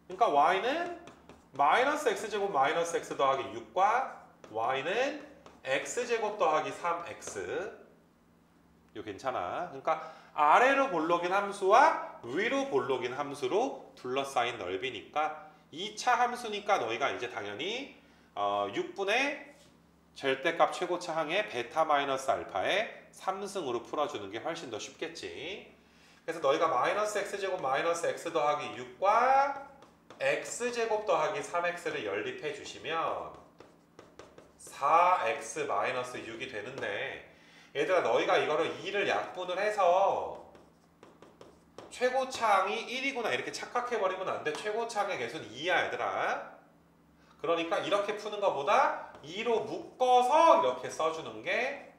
그러니까 Y는 마이너스 X제곱 마이너스 X 더하기 6과 Y는 X제곱 더하기 3X 이거 괜찮아. 그러니까 아래로 볼록인 함수와 위로 볼록인 함수로 둘러싸인 넓이니까 2차 함수니까 너희가 이제 당연히 6분의 절대값 최고차 항의 베타 마이너스 알파의 3승으로 풀어주는 게 훨씬 더 쉽겠지. 그래서 너희가 마이너스 x제곱 마이너스 x 더하기 6과 x제곱 더하기 3x를 연립해 주시면 4x 마이너스 6이 되는데 얘들아 너희가 이거를 2를 약분을 해서 최고차항이 1이구나 이렇게 착각해버리면 안 돼. 최고차항의 개수는 2야 얘들아. 그러니까 이렇게 푸는 것보다 2로 묶어서 이렇게 써주는 게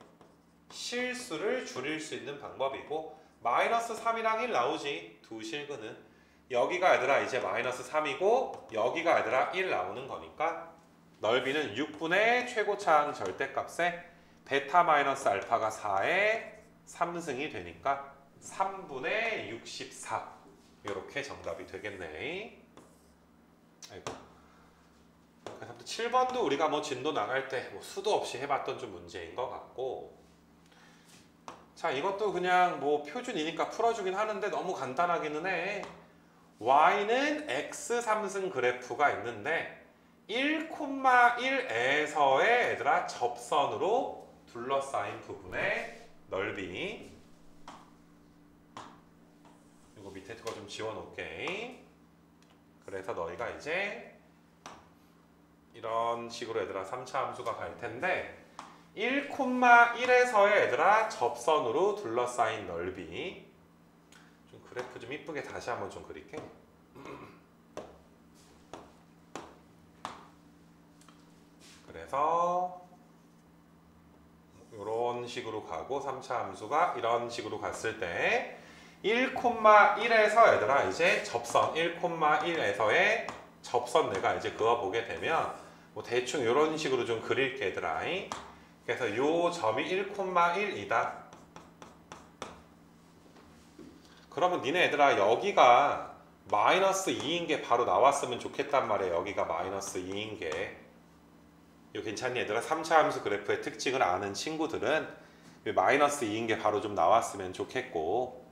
실수를 줄일 수 있는 방법이고 마이너스 3이랑 1 나오지. 두 실근은 여기가 얘들아 이제 마이너스 3이고 여기가 얘들아 1 나오는 거니까 넓이는 6분의 최고차항 절대값에 베타 마이너스 알파가 4의 3승이 되니까 3분의 64 이렇게 정답이 되겠네. 아이고. 그래서 7번도 우리가 뭐 진도 나갈 때 뭐 수도 없이 해봤던 좀 문제인 것 같고 자 이것도 그냥 뭐 표준이니까 풀어주긴 하는데 너무 간단하기는 해. y는 x 3승 그래프가 있는데 1,1에서의 얘들아 접선으로 둘러싸인 부분의 넓이 이거 밑에 거 좀 지워놓을게. 그래서 너희가 이제 이런 식으로 얘들아 3차 함수가 갈 텐데 1,1에서의 얘들아 접선으로 둘러싸인 넓이 좀 그래프 좀 이쁘게 다시 한번 좀 그릴게. 그래서 식으로 가고 3차 함수가 이런 식으로 갔을 때 1,1에서 얘들아 이제 접선 1,1에서의 접선 내가 이제 그어보게 되면 뭐 대충 이런 식으로 좀 그릴게 얘들아. 그래서 요 점이 1,1이다. 그러면 니네 얘들아 여기가 마이너스 2인 게 바로 나왔으면 좋겠단 말이야. 여기가 마이너스 2인 게. 이거 괜찮니 얘들아? 3차 함수 그래프의 특징을 아는 친구들은 마이너스 2인 게 바로 좀 나왔으면 좋겠고,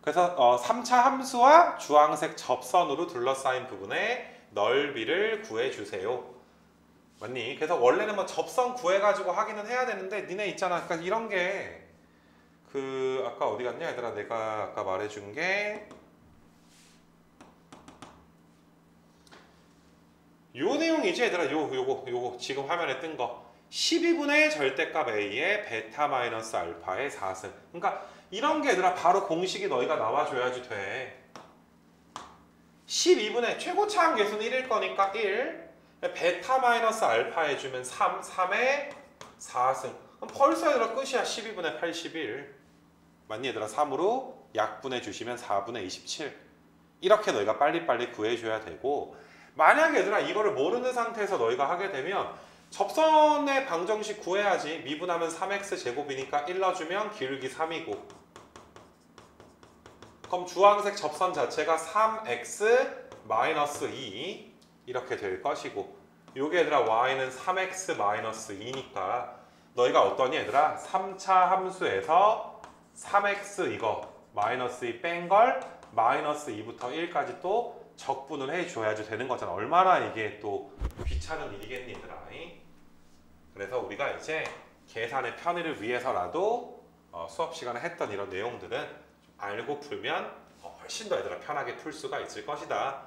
그래서 3차 함수와 주황색 접선으로 둘러싸인 부분의 넓이를 구해주세요. 맞니? 그래서 원래는 뭐 접선 구해가지고 하기는 해야 되는데 니네 있잖아. 아까 이런 게 아까 어디 갔냐 얘들아? 내가 아까 말해준 게 요 내용이지 얘들아. 요거 지금 화면에 뜬 거 12분의 절대값 A의 베타 마이너스 알파의 4승. 그러니까 이런 게 얘들아 바로 공식이 너희가 나와줘야지 돼. 12분의 최고차항 계수는 1일 거니까 1 베타 마이너스 알파 해주면 3의 4승. 그럼 벌써 얘들아 끝이야. 12분의 81 맞니 얘들아? 3으로 약분해 주시면 4분의 27 이렇게 너희가 빨리빨리 구해줘야 되고, 만약에 얘들아 이거를 모르는 상태에서 너희가 하게 되면 접선의 방정식 구해야지. 미분하면 3x 제곱이니까 1 넣어주면 기울기 3이고, 그럼 주황색 접선 자체가 3x 마이너스 2 이렇게 될 것이고, 요게 얘들아 y는 3x 마이너스 2니까 너희가 어떠니 얘들아? 3차 함수에서 3x 이거 마이너스 2 뺀 걸 마이너스 2부터 1까지 또 적분을 해줘야지 되는 거잖아. 얼마나 이게 또 귀찮은 일이겠니 얘들아. 그래서 우리가 이제 계산의 편의를 위해서라도 수업 시간에 했던 이런 내용들은 알고 풀면 훨씬 더 얘들아 편하게 풀 수가 있을 것이다.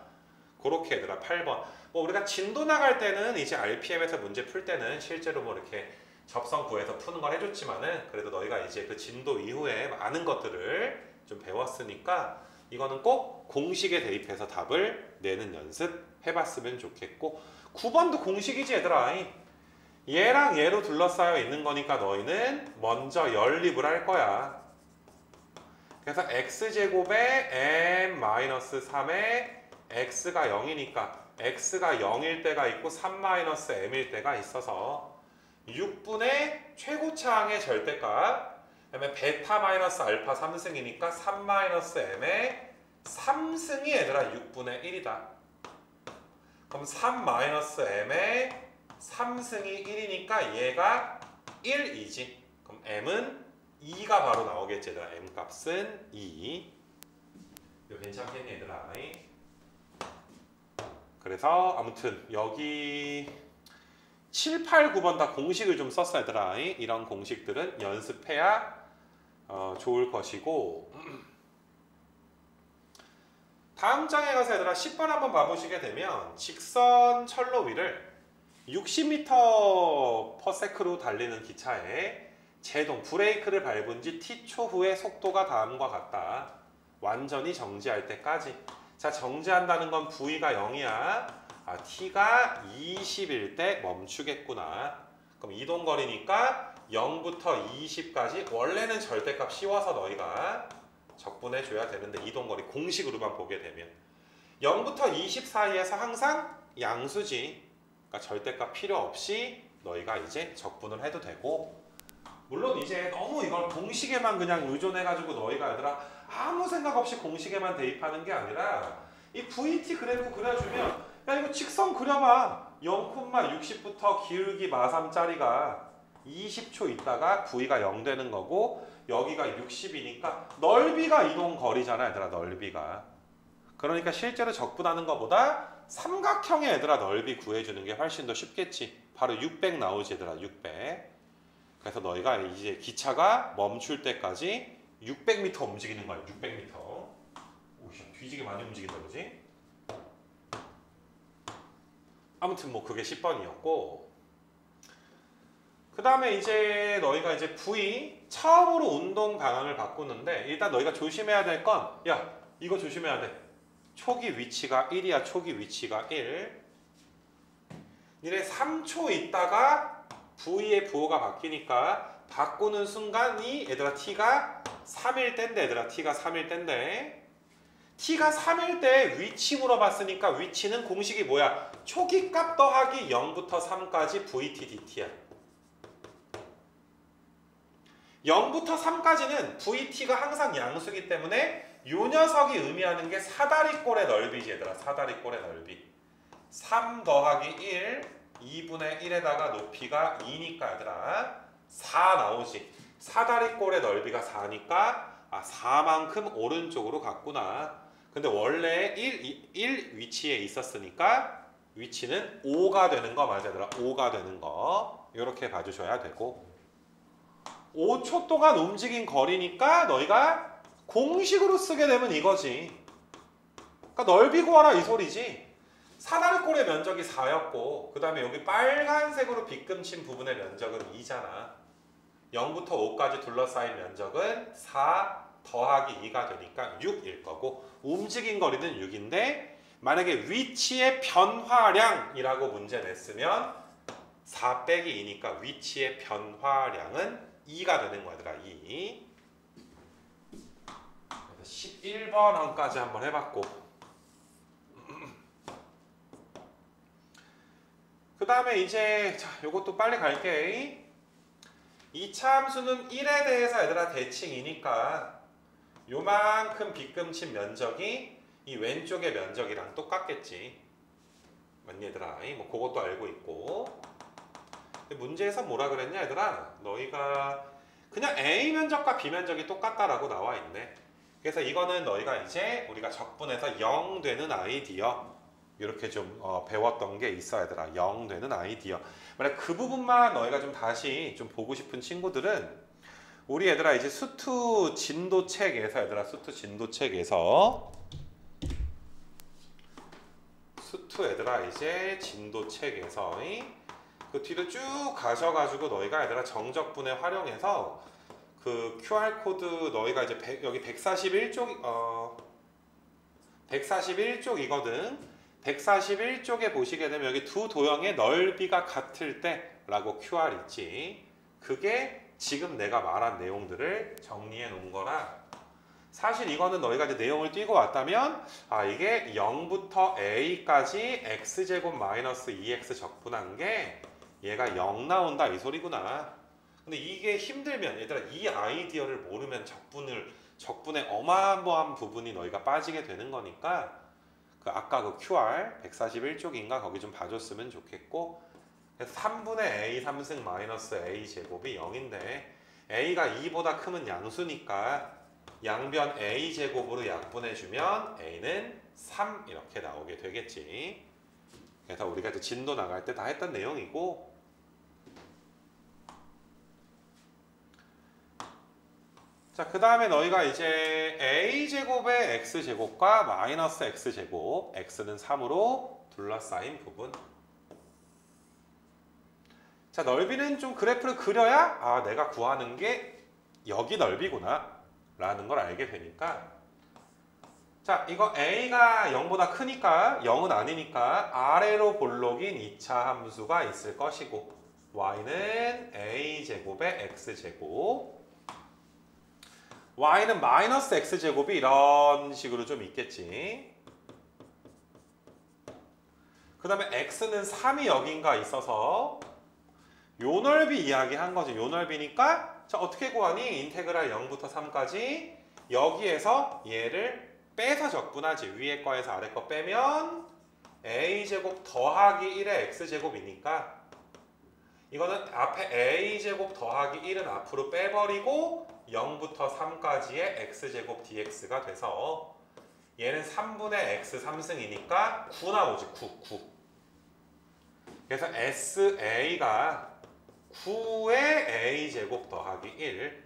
그렇게 얘들아 8번. 뭐 우리가 진도 나갈 때는 이제 RPM에서 문제 풀 때는 실제로 뭐 이렇게 접선 구해서 푸는 걸 해줬지만은, 그래도 너희가 이제 그 진도 이후에 많은 것들을 좀 배웠으니까 이거는 꼭 공식에 대입해서 답을 내는 연습 해봤으면 좋겠고, 9번도 공식이지 얘들아. 얘랑 얘로 둘러싸여 있는 거니까 너희는 먼저 연립을 할 거야. 그래서 x제곱에 m-3에 x가 0이니까 x가 0일 때가 있고 3-m일 때가 있어서 6분의 최고차항의 절대값, 그다음에 베타 마이너스 알파 3승이니까 3-m의 3승이 얘들아 6분의 1이다. 그럼 3-m의 3승이 1이니까 얘가 1이지. 그럼 m은 2가 바로 나오겠지 얘들아. m 값은 2. 이거 괜찮겠니 얘들아? 그래서 아무튼 여기 7, 8, 9번 다 공식을 좀 썼어 얘들아. 이런 공식들은 연습해야 좋을 것이고, 다음 장에 가서 얘들아 10번 한번 봐보시게 되면 직선 철로 위를 60m/s로 달리는 기차에 제동 브레이크를 밟은 지 t초 후에 속도가 다음과 같다. 완전히 정지할 때까지. 자, 정지한다는 건 V가 0이야. t가 20일 때 멈추겠구나. 그럼 이동거리니까 0부터 20까지 원래는 절대값 씌워서 너희가 적분해 줘야 되는데, 이동거리 공식으로만 보게 되면 0부터 20 사이에서 항상 양수지. 그러니까 절대값 필요 없이 너희가 이제 적분을 해도 되고, 물론 이제 너무 이걸 공식에만 그냥 의존해가지고 너희가 얘들아 아무 생각 없이 공식에만 대입하는 게 아니라 이 VT 그래프 그려주면 야 이거 직선 그려봐. 0,60부터 기울기 마3짜리가 20초 있다가 V가 0 되는 거고 여기가 60이니까 넓이가 이동 거리잖아 얘들아. 넓이가. 그러니까 실제로 적분하는 것보다 삼각형의 얘들아 넓이 구해주는 게 훨씬 더 쉽겠지. 바로 600 나오지 얘들아. 600. 그래서 너희가 이제 기차가 멈출 때까지 600m 움직이는 거야. 600m. 오씨, 뒤지게 많이 움직인다 그지? 아무튼 뭐 그게 10번이었고, 그 다음에 이제 너희가 이제 V 처음으로 운동 방향을 바꾸는데, 일단 너희가 조심해야 될 건, 야 이거 조심해야 돼. 초기 위치가 1이야. 초기 위치가 1. 니네 3초 있다가 V의 부호가 바뀌니까 바꾸는 순간이 얘들아 t가 3일 때인데 얘들아 t가 3일 때인데 t가 3일 때 위치 물어봤으니까 위치는 공식이 뭐야? 초기값 더하기 0부터 3까지 vt dt야. 0부터 3까지는 vt가 항상 양수기 때문에 요 녀석이 의미하는 게 사다리꼴의 넓이지 얘들아. 사다리꼴의 넓이. 3 더하기 1, 2분의 1에다가 높이가 2니까 얘들아 4 나오지. 사다리꼴의 넓이가 4니까 4만큼 오른쪽으로 갔구나. 근데 원래 1 위치에 있었으니까 위치는 5가 되는 거 맞아 얘들아. 5가 되는 거 이렇게 봐주셔야 되고 5초 동안 움직인 거리니까 너희가 공식으로 쓰게 되면 이거지. 그러니까 넓이 구하라 이 소리지. 사다리꼴의 면적이 4였고 그 다음에 여기 빨간색으로 빗금친 부분의 면적은 2잖아. 0부터 5까지 둘러싸인 면적은 4 더하기 2가 되니까 6일 거고 움직인 거리는 6인데 만약에 위치의 변화량이라고 문제 냈으면 4 빼기 2니까 위치의 변화량은 2가 되는 거야 얘들아. 2. 11번 항까지 한번 해봤고 그 다음에 이제 자 요것도 빨리 갈게. 이차 함수는 1에 대해서 얘들아 대칭이니까 요만큼 빗금친 면적이 이 왼쪽의 면적이랑 똑같겠지. 맞니 얘들아? 뭐 그것도 알고 있고 근데 문제에서 뭐라 그랬냐 얘들아? 너희가 그냥 A 면적과 B 면적이 똑같다라고 나와 있네. 그래서 이거는 너희가 이제 우리가 적분해서 0 되는 아이디어 이렇게 좀 배웠던 게 있어 얘들아. 0 되는 아이디어. 만약 그 부분만 너희가 좀 다시 좀 보고 싶은 친구들은 우리 얘들아 이제 수투 진도책에서 얘들아 수투 진도책에서 수투 얘들아 이제 진도책에서 그 뒤로 쭉 가셔가지고 너희가 얘들아 정적분해 활용해서 그 QR코드 너희가 이제 여기 141쪽 141쪽이거든. 141쪽에 보시게 되면 여기 두 도형의 넓이가 같을 때라고 QR 있지. 그게 지금 내가 말한 내용들을 정리해 놓은 거라 사실 이거는 너희가 이제 내용을 띄고 왔다면 이게 0부터 a까지 x제곱 마이너스 2x 적분한 게 얘가 0 나온다 이 소리구나. 근데 이게 힘들면 얘들아 이 아이디어를 모르면 적분의 어마어마한 부분이 너희가 빠지게 되는 거니까 그 아까 그 QR 141쪽인가 거기 좀 봐줬으면 좋겠고 3분의 a 3승 마이너스 a 제곱이 0인데 a가 2보다 크면 양수니까 양변 a 제곱으로 약분해주면 a는 3 이렇게 나오게 되겠지. 그래서 우리가 이제 진도 나갈 때 다 했던 내용이고 자, 그 다음에 너희가 이제 a제곱의 x제곱과 마이너스 x제곱 x는 3으로 둘러싸인 부분 자, 넓이는 좀 그래프를 그려야 내가 구하는 게 여기 넓이구나 라는 걸 알게 되니까 자, 이거 a가 0보다 크니까 0은 아니니까 아래로 볼록인 2차 함수가 있을 것이고 y는 a제곱의 x제곱 y는 마이너스 x제곱이 이런 식으로 좀 있겠지. 그 다음에 x는 3이 여긴가 있어서 요 넓이 이야기한 거지. 요 넓이니까 자 어떻게 구하니? 인테그랄 0부터 3까지 여기에서 얘를 빼서 적분하지. 위에 거에서 아래 거 빼면 a제곱 더하기 1의 x제곱이니까 이거는 앞에 a제곱 더하기 1은 앞으로 빼버리고 0부터 3까지의 x제곱 dx가 돼서 얘는 3분의 x 3승이니까 9 나오지. 9. 그래서 sa가 9의 a제곱 더하기 1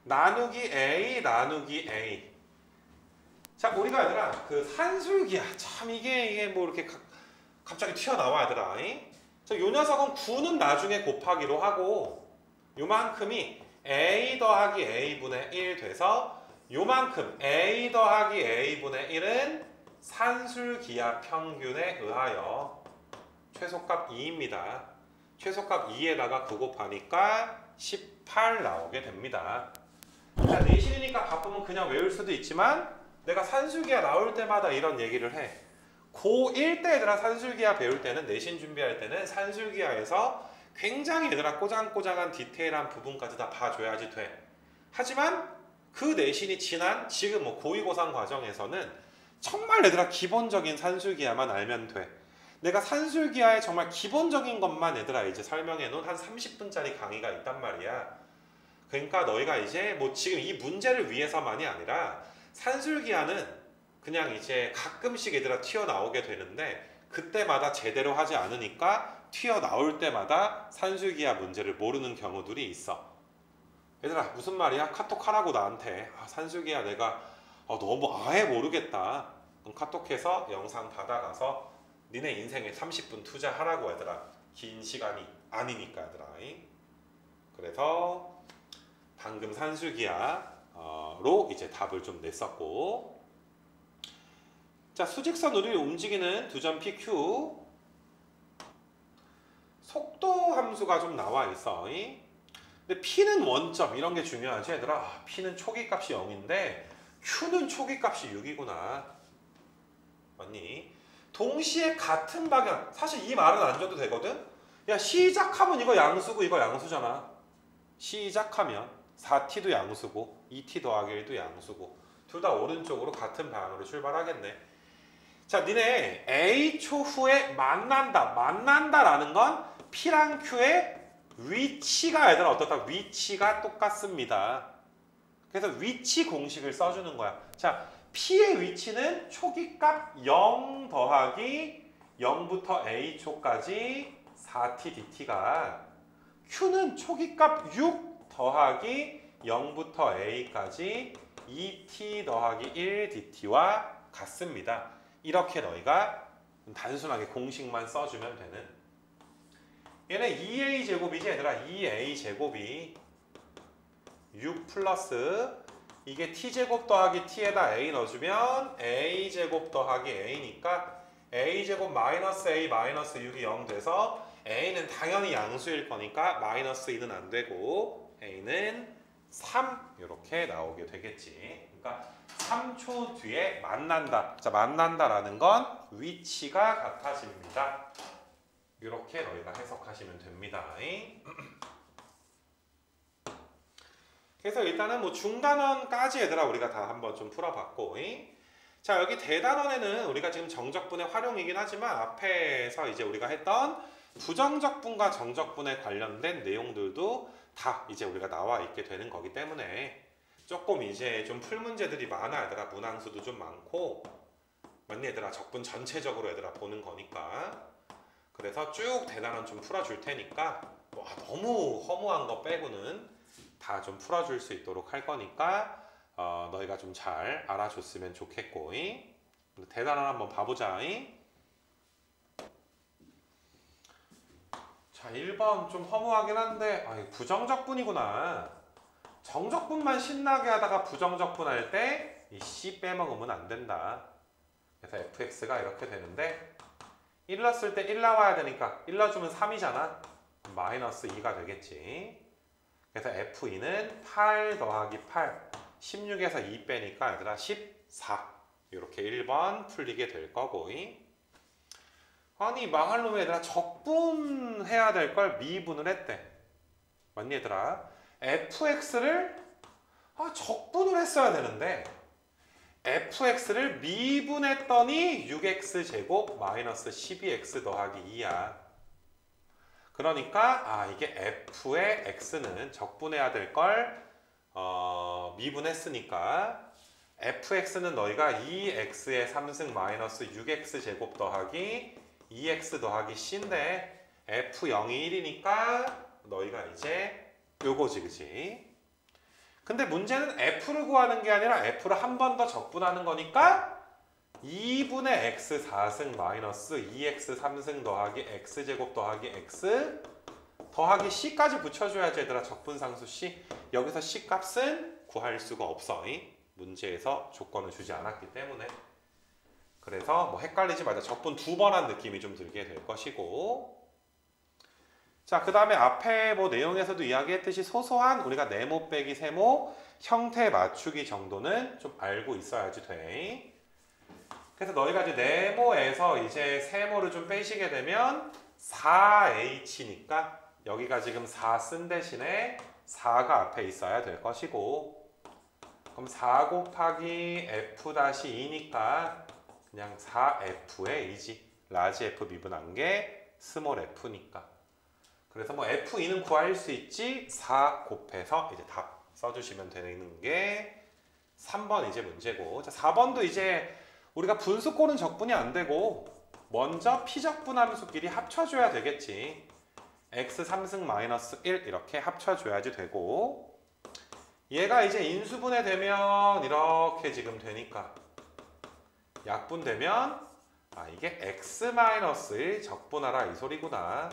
나누기 a 나누기 a 자 우리가 얘들아 그 산술기야 참 이게 뭐 이렇게 갑자기 튀어나와 얘들아 자, 요 녀석은 9는 나중에 곱하기로 하고 요만큼이 a 더하기 a분의 1 돼서 요만큼 a 더하기 a분의 1은 산술기압 평균에 의하여 최소값 2입니다. 최소값 2에다가 9 곱하니까 18 나오게 됩니다. 자, 내신이니까 바쁘면 그냥 외울 수도 있지만 내가 산술기하 나올 때마다 이런 얘기를 해. 고1 때 얘들아 산술기하 배울 때는 내신 준비할 때는 산술기하에서 굉장히 얘들아 꼬장꼬장한 디테일한 부분까지 다 봐줘야지 돼. 하지만 그 내신이 지난 지금 뭐 고2 고3 과정에서는 정말 얘들아 기본적인 산술기하만 알면 돼. 내가 산술기하의 정말 기본적인 것만 얘들아 이제 설명해 놓은 한 30분짜리 강의가 있단 말이야. 그러니까 너희가 이제 뭐 지금 이 문제를 위해서만이 아니라 산술기하는 그냥 이제 가끔씩 얘들아 튀어나오게 되는데 그때마다 제대로 하지 않으니까 튀어나올 때마다 산술기하 문제를 모르는 경우들이 있어. 얘들아 무슨 말이야? 카톡 하라고 나한테. 산술기하 내가 너무 아예 모르겠다. 그럼 카톡해서 영상 받아가서 니네 인생에 30분 투자하라고 얘들아. 긴 시간이 아니니까 얘들아. 그래서 방금 산술기하로 이제 답을 좀 냈었고, 자 수직선 우리를 움직이는 두 점 PQ 속도 함수가 좀 나와 있어. 근데 P는 원점 이런 게 중요하지 얘들아. P는 초기값이 0인데 Q는 초기값이 6이구나. 맞니? 동시에 같은 방향. 사실 이 말은 안 줘도 되거든. 야 시작하면 이거 양수고 이거 양수잖아. 시작하면 4t도 양수고 2t 더하기 1도 양수고 둘 다 오른쪽으로 같은 방향으로 출발하겠네. 자 니네 A초 후에 만난다라는 건 P랑 Q의 위치가 얘들아 어떻다? 위치가 똑같습니다. 그래서 위치 공식을 써주는 거야. 자 P의 위치는 초기값 0 더하기 0부터 A초까지 4t dt가 Q는 초기값 6 더하기 0부터 A까지 2t 더하기 1 dt와 같습니다. 이렇게 너희가 단순하게 공식만 써주면 되는. 얘는 2a 제곱이지 얘들아. 2a 제곱이 6 플러스 이게 t제곱 더하기 t에다 a 넣어주면 a제곱 더하기 a니까 a제곱 마이너스 a 마이너스 6이 0 돼서 a는 당연히 양수일 거니까 마이너스 2는 안 되고 a는 3 이렇게 나오게 되겠지. 그러니까 3초 뒤에 만난다. 자 만난다라는 건 위치가 같아집니다. 이렇게 너희가 해석하시면 됩니다. 그래서 일단은 뭐 중단원까지 얘들아 우리가 다 한번 좀 풀어봤고, 자 여기 대단원에는 우리가 지금 정적분의 활용이긴 하지만 앞에서 이제 우리가 했던 부정적분과 정적분에 관련된 내용들도 다 이제 우리가 나와 있게 되는 거기 때문에 조금 이제 좀 풀 문제들이 많아 얘들아. 문항수도 좀 많고 맞니 얘들아. 적분 전체적으로 얘들아 보는 거니까. 그래서 쭉 대단원 좀 풀어줄 테니까 뭐 너무 허무한 거 빼고는 다 좀 풀어줄 수 있도록 할 거니까 너희가 좀 잘 알아줬으면 좋겠고, 대단원 한번 봐보자. 자 1번 좀 허무하긴 한데 부정적분이구나. 정적분만 신나게 하다가 부정적분 할 때 이 C 빼먹으면 안 된다. 그래서 fx가 이렇게 되는데 1 넣었을 때 1 나와야 되니까 1 넣어주면 3이잖아. 마이너스 2가 되겠지. 그래서 F2는 8 더하기 8 16에서 2 빼니까 얘들아 14 이렇게 1번 풀리게 될 거고. 아니 망할 놈의 얘들아 적분해야 될 걸 미분을 했대. 맞니 얘들아? fx를 적분을 했어야 되는데 fx를 미분했더니 6x제곱 마이너스 12x 더하기 2야. 그러니까 이게 f의 x는 적분해야 될 걸 미분했으니까 fx는 너희가 2x의 3승 마이너스 6x제곱 더하기 2x 더하기 c인데 f0이 1이니까 너희가 이제 요거지 그치? 근데 문제는 f를 구하는 게 아니라 f를 한 번 더 적분하는 거니까 2분의 x 4승 마이너스 2x 3승 더하기 x제곱 더하기 x 더하기 c까지 붙여줘야지 얘들아. 적분상수 c. 여기서 c 값은 구할 수가 없어. 문제에서 조건을 주지 않았기 때문에. 그래서 뭐 헷갈리지 말자. 적분 2번 한 느낌이 좀 들게 될 것이고, 자, 그 다음에 앞에 뭐 내용에서도 이야기했듯이 소소한 우리가 네모 빼기 세모 형태 맞추기 정도는 좀 알고 있어야지 돼. 그래서 너희가 이제 네모에서 이제 세모를 좀 빼시게 되면 4h니까 여기가 지금 4 쓴 대신에 4가 앞에 있어야 될 것이고, 그럼 4 곱하기 f-2니까 그냥 4f의 a지. 라지 f 미분한 게 스몰 f니까. 그래서 뭐 f2는 구할 수 있지. 4 곱해서 이제 답 써주시면 되는 게 3번 이제 문제고. 자, 4번도 이제 우리가 분수꼴은 적분이 안 되고 먼저 피적분 함수끼리 합쳐줘야 되겠지. x 3승 마이너스 1 이렇게 합쳐줘야지 되고, 얘가 이제 인수분해 되면 이렇게 지금 되니까 약분되면 아, 이게 x 마이너스 1 적분하라 이 소리구나.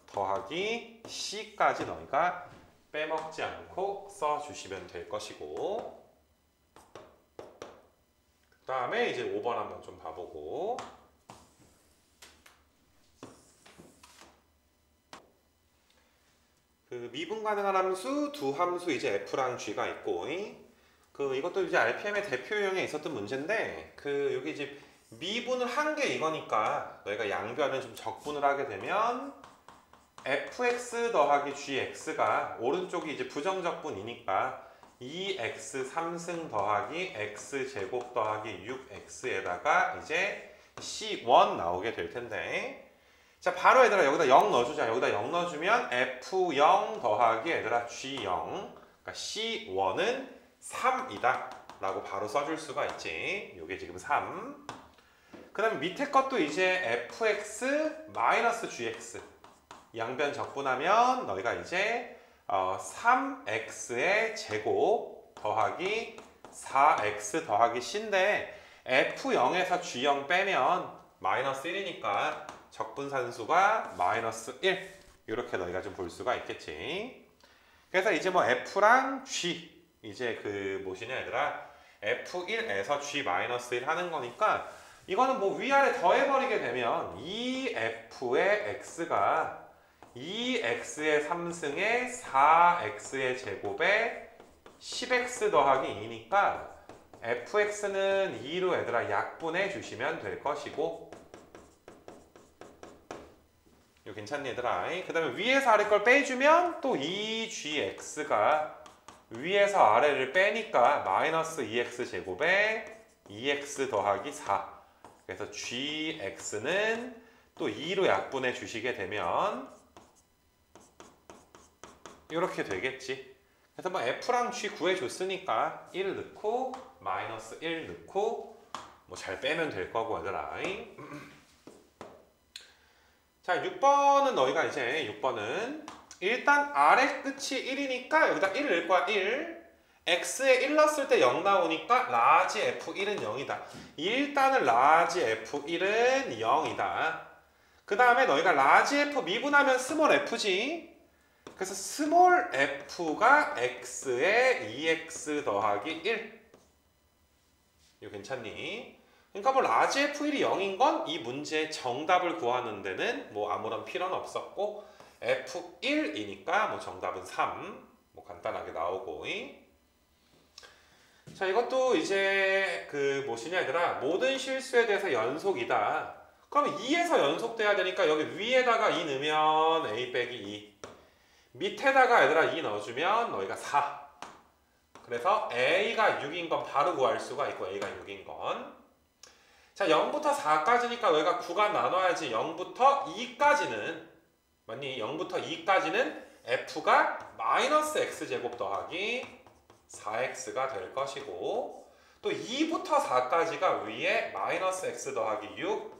더하기 c까지 너희가 빼먹지 않고 써주시면 될 것이고, 그 다음에 이제 5번 한번 좀 봐보고, 그 미분 가능한 함수 두 함수 이제 f랑 g가 있고, 이것도 이제 RPM의 대표 유형에 있었던 문제인데, 여기 이제 미분을 한 게 이거니까 너희가 양변을 좀 적분을 하게 되면 fx 더하기 gx가 오른쪽이 이제 부정적분이니까 2x 3승 더하기 x제곱 더하기 6x에다가 이제 c1 나오게 될 텐데, 자, 바로 얘들아 여기다 0 넣어주자. 여기다 0 넣어주면 f0 더하기 얘들아 g0, 그러니까 c1은 3이다 라고 바로 써줄 수가 있지. 요게 지금 3. 그 다음에 밑에 것도 이제 fx 마이너스 gx 양변 적분하면 너희가 이제 3x의 제곱 더하기 4x 더하기 c인데, f0에서 g0 빼면 마이너스 1이니까 적분산수가 마이너스 1 이렇게 너희가 좀 볼 수가 있겠지. 그래서 이제 뭐 f랑 g 이제 무엇이냐 얘들아, f1에서 g-1 하는 거니까 이거는 뭐 위아래 더해버리게 되면 2f의 x가 2x의 3승에 4x의 제곱에 10x 더하기 2니까 fx는 2로 얘들아 약분해 주시면 될 것이고, 이거 괜찮니 얘들아? 그 다음에 위에서 아래 걸 빼주면 또 2gx가 위에서 아래를 빼니까 마이너스 2x 제곱에 2x 더하기 4. 그래서 gx는 또 2로 약분해 주시게 되면 이렇게 되겠지. 그래서 뭐 f랑 g 구해줬으니까 1 넣고 마이너스 1 넣고 뭐 잘 빼면 될 거고 얘들아. 자, 6번은 너희가 이제 6번은 일단 아래 끝이 1이니까 여기다 1 넣을 거야. 1. x에 1 넣었을 때 0 나오니까 라지 f1은 0이다. 일단은 라지 f1은 0이다. 그 다음에 너희가 라지 f 미분하면 스몰 f지. 그래서 스몰 f가 x에 2x 더하기 1. 이거 괜찮니? 그러니까 뭐 라지 f1이 0인 건 이 문제의 정답을 구하는 데는 뭐 아무런 필요는 없었고, f1이니까 뭐 정답은 3. 뭐 간단하게 나오고. 자, 이것도 이제 무엇이냐 얘들아, 모든 실수에 대해서 연속이다. 그럼 2에서 연속돼야 되니까 여기 위에다가 2 넣으면 a 빼기 2, 밑에다가 얘들아 2 넣어주면 너희가 4. 그래서 a가 6인 건 바로 구할 수가 있고, a가 6인 건. 자, 0부터 4까지니까 너희가 9가 나눠야지. 0부터 2까지는 맞니? 0부터 2까지는 f가 마이너스 x제곱 더하기 4x가 될 것이고, 또 2부터 4까지가 위에 마이너스 x 더하기 6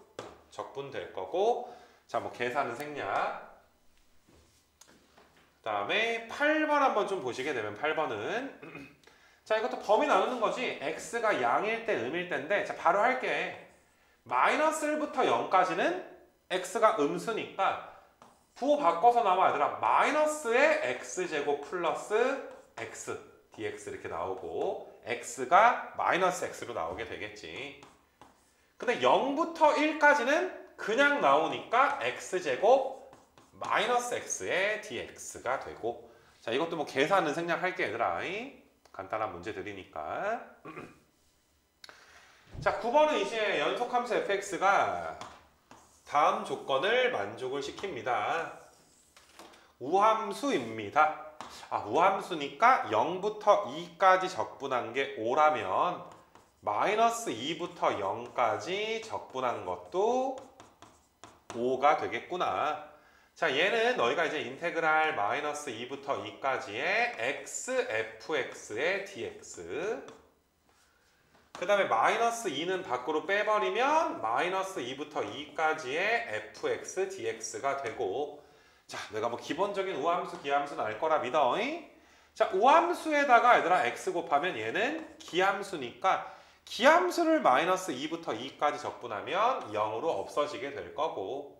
적분될 거고. 자, 뭐 계산은 생략. 그 다음에 8번 한번 좀 보시게 되면 8번은 자, 이것도 범위 나누는 거지. x가 양일 때 음일 때인데, 자, 바로 할게. 마이너스 1부터 0까지는 x가 음수니까 부호 바꿔서 나와 얘들아 마이너스의 x제곱 플러스 x dx 이렇게 나오고, x가 마이너스 x로 나오게 되겠지. 근데 0부터 1까지는 그냥 나오니까 x제곱 마이너스 x의 dx가 되고 자 이것도 뭐 계산은 생략할게 얘들아. 간단한 문제들이니까. 자 9번은 이제 연속함수 fx가 다음 조건을 만족을 시킵니다. 우함수입니다. 우함수니까 0부터 2까지 적분한 게 5라면 마이너스 2부터 0까지 적분한 것도 5가 되겠구나. 자 얘는 너희가 이제 인테그랄 마이너스 2부터 2까지의 xfx의 dx 그 다음에 마이너스 2는 밖으로 빼버리면 마이너스 2부터 2까지의 fx dx가 되고 자 내가 뭐 기본적인 우함수 기함수는 알 거라 믿어. 자 우함수에다가 얘들아 x 곱하면 얘는 기함수니까 기함수를 마이너스 2부터 2까지 적분하면 0으로 없어지게 될 거고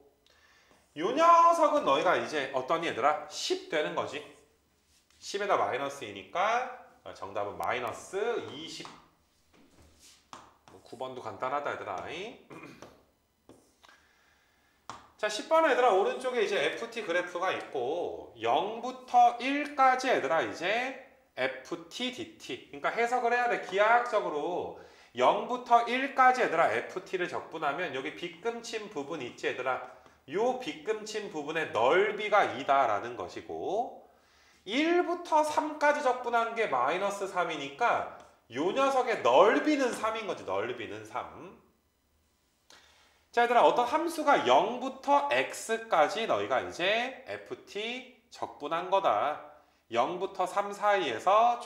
요 녀석은 너희가 이제 어떤 얘들아 10 되는 거지. 10에다 마이너스 2니까 정답은 마이너스 20. 9번도 간단하다 얘들아. 자 10번은 얘들아 오른쪽에 이제 ft 그래프가 있고 0부터 1까지 얘들아 이제 ft dt 그러니까 해석을 해야 돼. 기하학적으로 0부터 1까지 얘들아 ft를 적분하면 여기 빗금친 부분 있지 얘들아. 요 빗금친 부분의 넓이가 2다라는 것이고 1부터 3까지 적분한 게 마이너스 3이니까 요 녀석의 넓이는 3인 거지. 넓이는 3. 자 얘들아 어떤 함수가 0부터 x까지 너희가 이제 ft 적분한 거다. 0부터 3 사이에서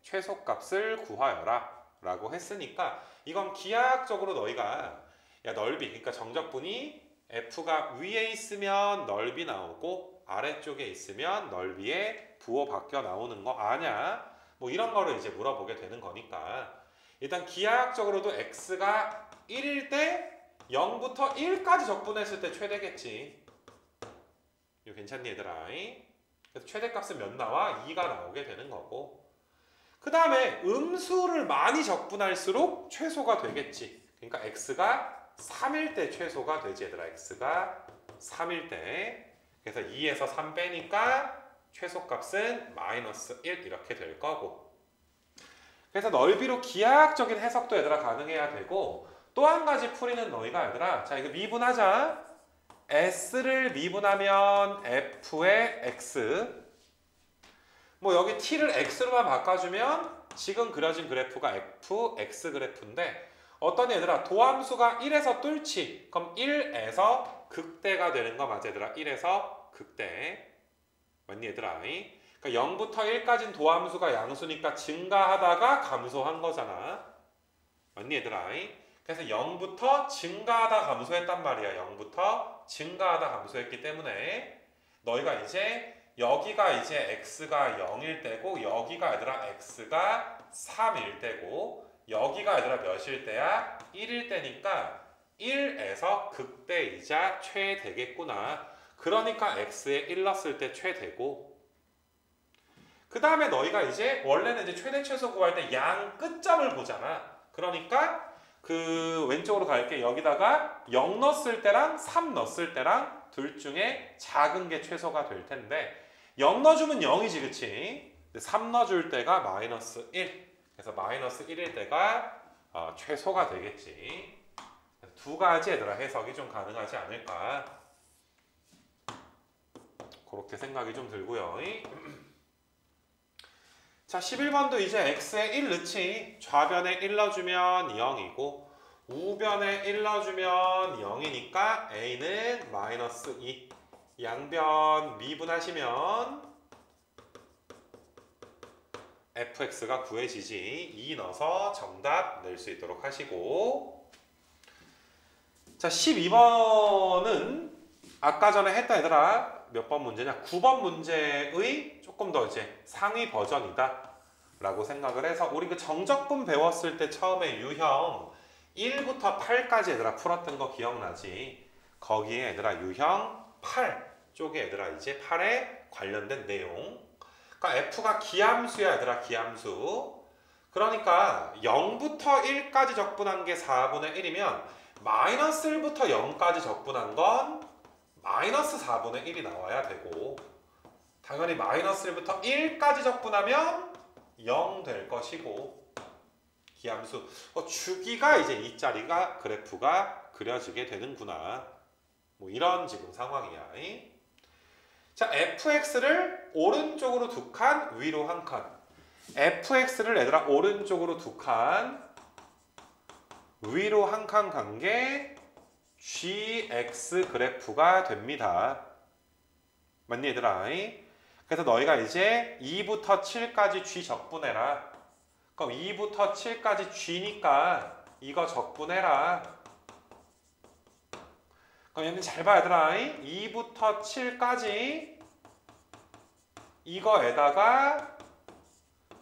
최소값을 구하여라 라고 했으니까 이건 기하학적으로 너희가 야 넓이 그러니까 정적분이 f가 위에 있으면 넓이 나오고 아래쪽에 있으면 넓이에 부호 바뀌어 나오는 거 아냐? 뭐 이런 거를 이제 물어보게 되는 거니까 일단 기하학적으로도 x가 1일 때 0부터 1까지 적분했을 때 최대겠지. 이거 괜찮니 얘들아? 그래서 최대값은 몇 나와? 2가 나오게 되는 거고 그 다음에 음수를 많이 적분할수록 최소가 되겠지. 그러니까 x가 3일 때 최소가 되지 얘들아. x가 3일 때 그래서 2에서 3 빼니까 최소값은 마이너스 1 이렇게 될 거고 그래서 넓이로 기하학적인 해석도 얘들아 가능해야 되고 또 한 가지 풀이는 너희가 얘들아 자 이거 미분하자. s를 미분하면 f의 x 뭐 여기 t를 x로만 바꿔주면 지금 그려진 그래프가 fx 그래프인데 어떤 얘들아 도함수가 1에서 뚫지 그럼 1에서 극대가 되는 거 맞아 얘들아. 1에서 극대 맞니 얘들아? 그러니까 0부터 1까지는 도함수가 양수니까 증가하다가 감소한 거잖아. 맞니 얘들아? 그래서 0부터 증가하다 감소했단 말이야. 0부터 증가하다 감소했기 때문에 너희가 이제 여기가 이제 x가 0일 때고 여기가 얘들아 x가 3일 때고 여기가 얘들아 몇일 때야? 1일 때니까 1에서 극대이자 최대겠구나. 그러니까 x에 1 넣었을 때 최대고 그 다음에 너희가 이제 원래는 이제 최대 최소 구할 때 양 끝점을 보잖아. 그러니까 그 왼쪽으로 갈게. 여기다가 0 넣었을 때랑 3 넣었을 때랑 둘 중에 작은 게 최소가 될 텐데 0 넣어주면 0이지 그치? 3 넣어줄 때가 마이너스 1 그래서 마이너스 1일 때가 최소가 되겠지. 두 가지 얘들아 해석이 좀 가능하지 않을까 그렇게 생각이 좀 들고요. 자 11번도 이제 x에 1 넣지. 좌변에 1 넣어주면 0이고 우변에 1 넣어주면 0이니까 a는 마이너스 2 양변 미분하시면 fx가 구해지지. 2 넣어서 정답 낼 수 있도록 하시고 자 12번은 아까 전에 했다 얘들아 몇 번 문제냐 9번 문제의 조금 더 이제 상위 버전이다 라고 생각을 해서 우리 그 정적분 배웠을 때 처음에 유형 1부터 8까지 얘들아 풀었던 거 기억나지? 거기에 얘들아 유형 8 쪽에 얘들아 이제 8에 관련된 내용 그러니까 f가 기함수야 얘들아 기함수 그러니까 0부터 1까지 적분한 게 4분의 1이면 마이너스 1부터 0까지 적분한 건 마이너스 4분의 1이 나와야 되고 당연히 마이너스 1부터 1까지 적분하면 0 될 것이고 기함수 주기가 이제 이 자리가 그래프가 그려지게 되는구나. 뭐 이런 지금 상황이야. 자, fx를 오른쪽으로 두 칸, 위로 한 칸. fx를 얘들아 오른쪽으로 두 칸, 위로 한 칸 간 게 gx 그래프가 됩니다. 맞니 얘들아? 그래서 너희가 이제 2부터 7까지 g 적분해라. 그럼 2부터 7까지 g니까 이거 적분해라. 그럼 얘는 잘 봐 얘들아. 2부터 7까지 이거에다가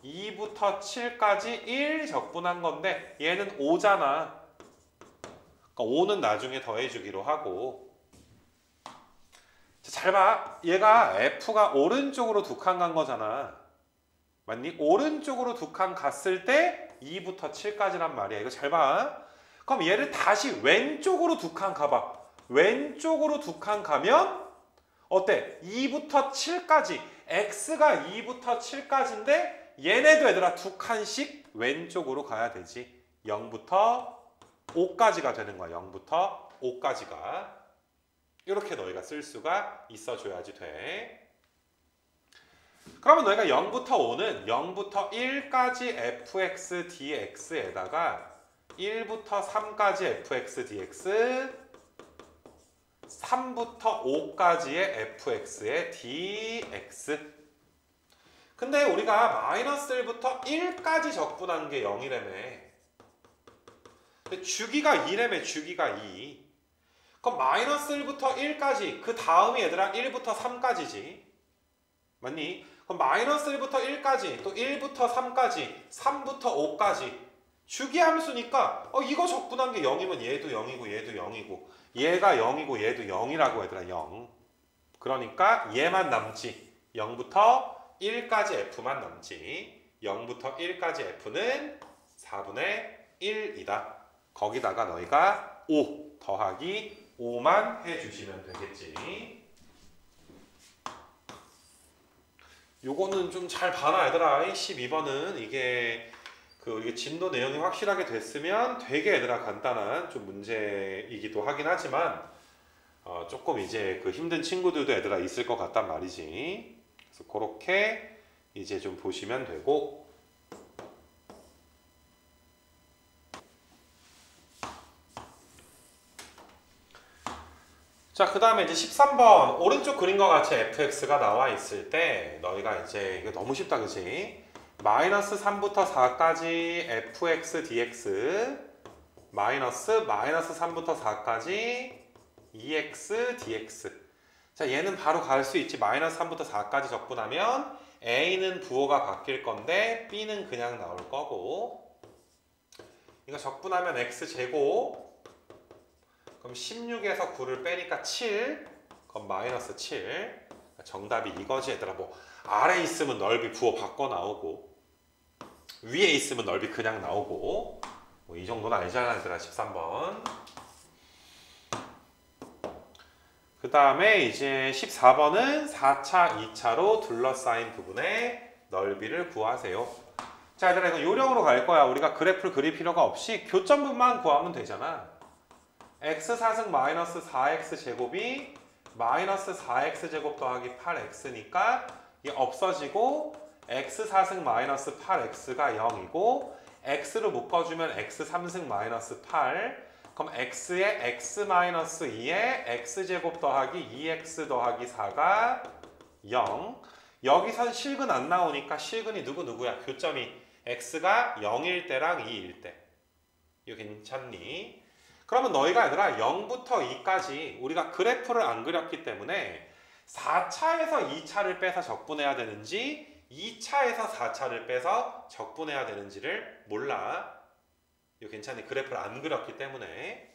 2부터 7까지 1 적분한 건데 얘는 5잖아. 그러니까 5는 나중에 더해주기로 하고. 잘 봐. 얘가 F가 오른쪽으로 두 칸 간 거잖아. 맞니? 오른쪽으로 두 칸 갔을 때 2부터 7까지란 말이야. 이거 잘 봐. 그럼 얘를 다시 왼쪽으로 두 칸 가봐. 왼쪽으로 두 칸 가면 어때? 2부터 7까지. X가 2부터 7까지인데 얘네도 얘들아 두 칸씩 왼쪽으로 가야 되지. 0부터 5까지가 되는 거야. 0부터 5까지가. 이렇게 너희가 쓸 수가 있어줘야지 돼. 그러면 너희가 0부터 5는 0부터 1까지 fx dx에다가 1부터 3까지 fx dx 3부터 5까지의 fx의 dx. 근데 우리가 마이너스 1부터 1까지 적분한 게 0이라며. 근데 주기가 2라며. 주기가 2. 그럼 마이너스 1부터 1까지 그 다음이 얘들아 1부터 3까지지. 맞니? 그럼 마이너스 1부터 1까지 또 1부터 3까지 3부터 5까지 주기 함수니까 이거 적분한 게 0이면 얘도 0이고 얘도 0이고 얘가 0이고 얘도 0이라고 얘들아. 0. 그러니까 얘만 남지. 0부터 1까지 f만 남지. 0부터 1까지 f는 4분의 1이다. 거기다가 너희가 5 더하기 5만 해주시면 되겠지. 요거는 좀 잘 봐놔 얘들아. 12번은 이게 이게 진도 내용이 확실하게 됐으면 되게 얘들아 간단한 좀 문제이기도 하긴 하지만 조금 이제 힘든 친구들도 얘들아 있을 것 같단 말이지. 그래서 그렇게 이제 좀 보시면 되고. 자, 그 다음에 이제 13번 오른쪽 그림과 같이 fx가 나와 있을 때 너희가 이제 이거 너무 쉽다 그치? 마이너스 3부터 4까지 fx dx 마이너스 3부터 4까지 ex dx. 자, 얘는 바로 갈 수 있지. 마이너스 3부터 4까지 적분하면 a는 부호가 바뀔 건데 b는 그냥 나올 거고. 이거 적분하면 x제곱. 그럼 16에서 9를 빼니까 7. 그럼 마이너스 7. 정답이 이거지 얘들아. 뭐 아래 있으면 넓이 부호 바꿔 나오고 위에 있으면 넓이 그냥 나오고 뭐 이 정도는 알잖아 얘들아. 13번. 그 다음에 이제 14번은 4차, 2차로 둘러싸인 부분의 넓이를 구하세요. 자 얘들아 이거 요령으로 갈 거야. 우리가 그래프를 그릴 필요가 없이 교점분만 구하면 되잖아. x4승 마이너스 4x 제곱이 마이너스 4x 제곱 더하기 8x니까 이게 없어지고 x4승 마이너스 8x가 0이고 x로 묶어주면 x3승 마이너스 8. 그럼 x에 x 마이너스 2에 x제곱 더하기 2x 더하기 4가 0. 여기선 실근 안 나오니까 실근이 누구야? 교점이 x가 0일 때랑 2일 때. 이거 괜찮니? 그러면 너희가 얘들아 0부터 2까지 우리가 그래프를 안 그렸기 때문에 4차에서 2차를 빼서 적분해야 되는지 2차에서 4차를 빼서 적분해야 되는지를 몰라. 이거 괜찮니? 그래프를 안 그렸기 때문에.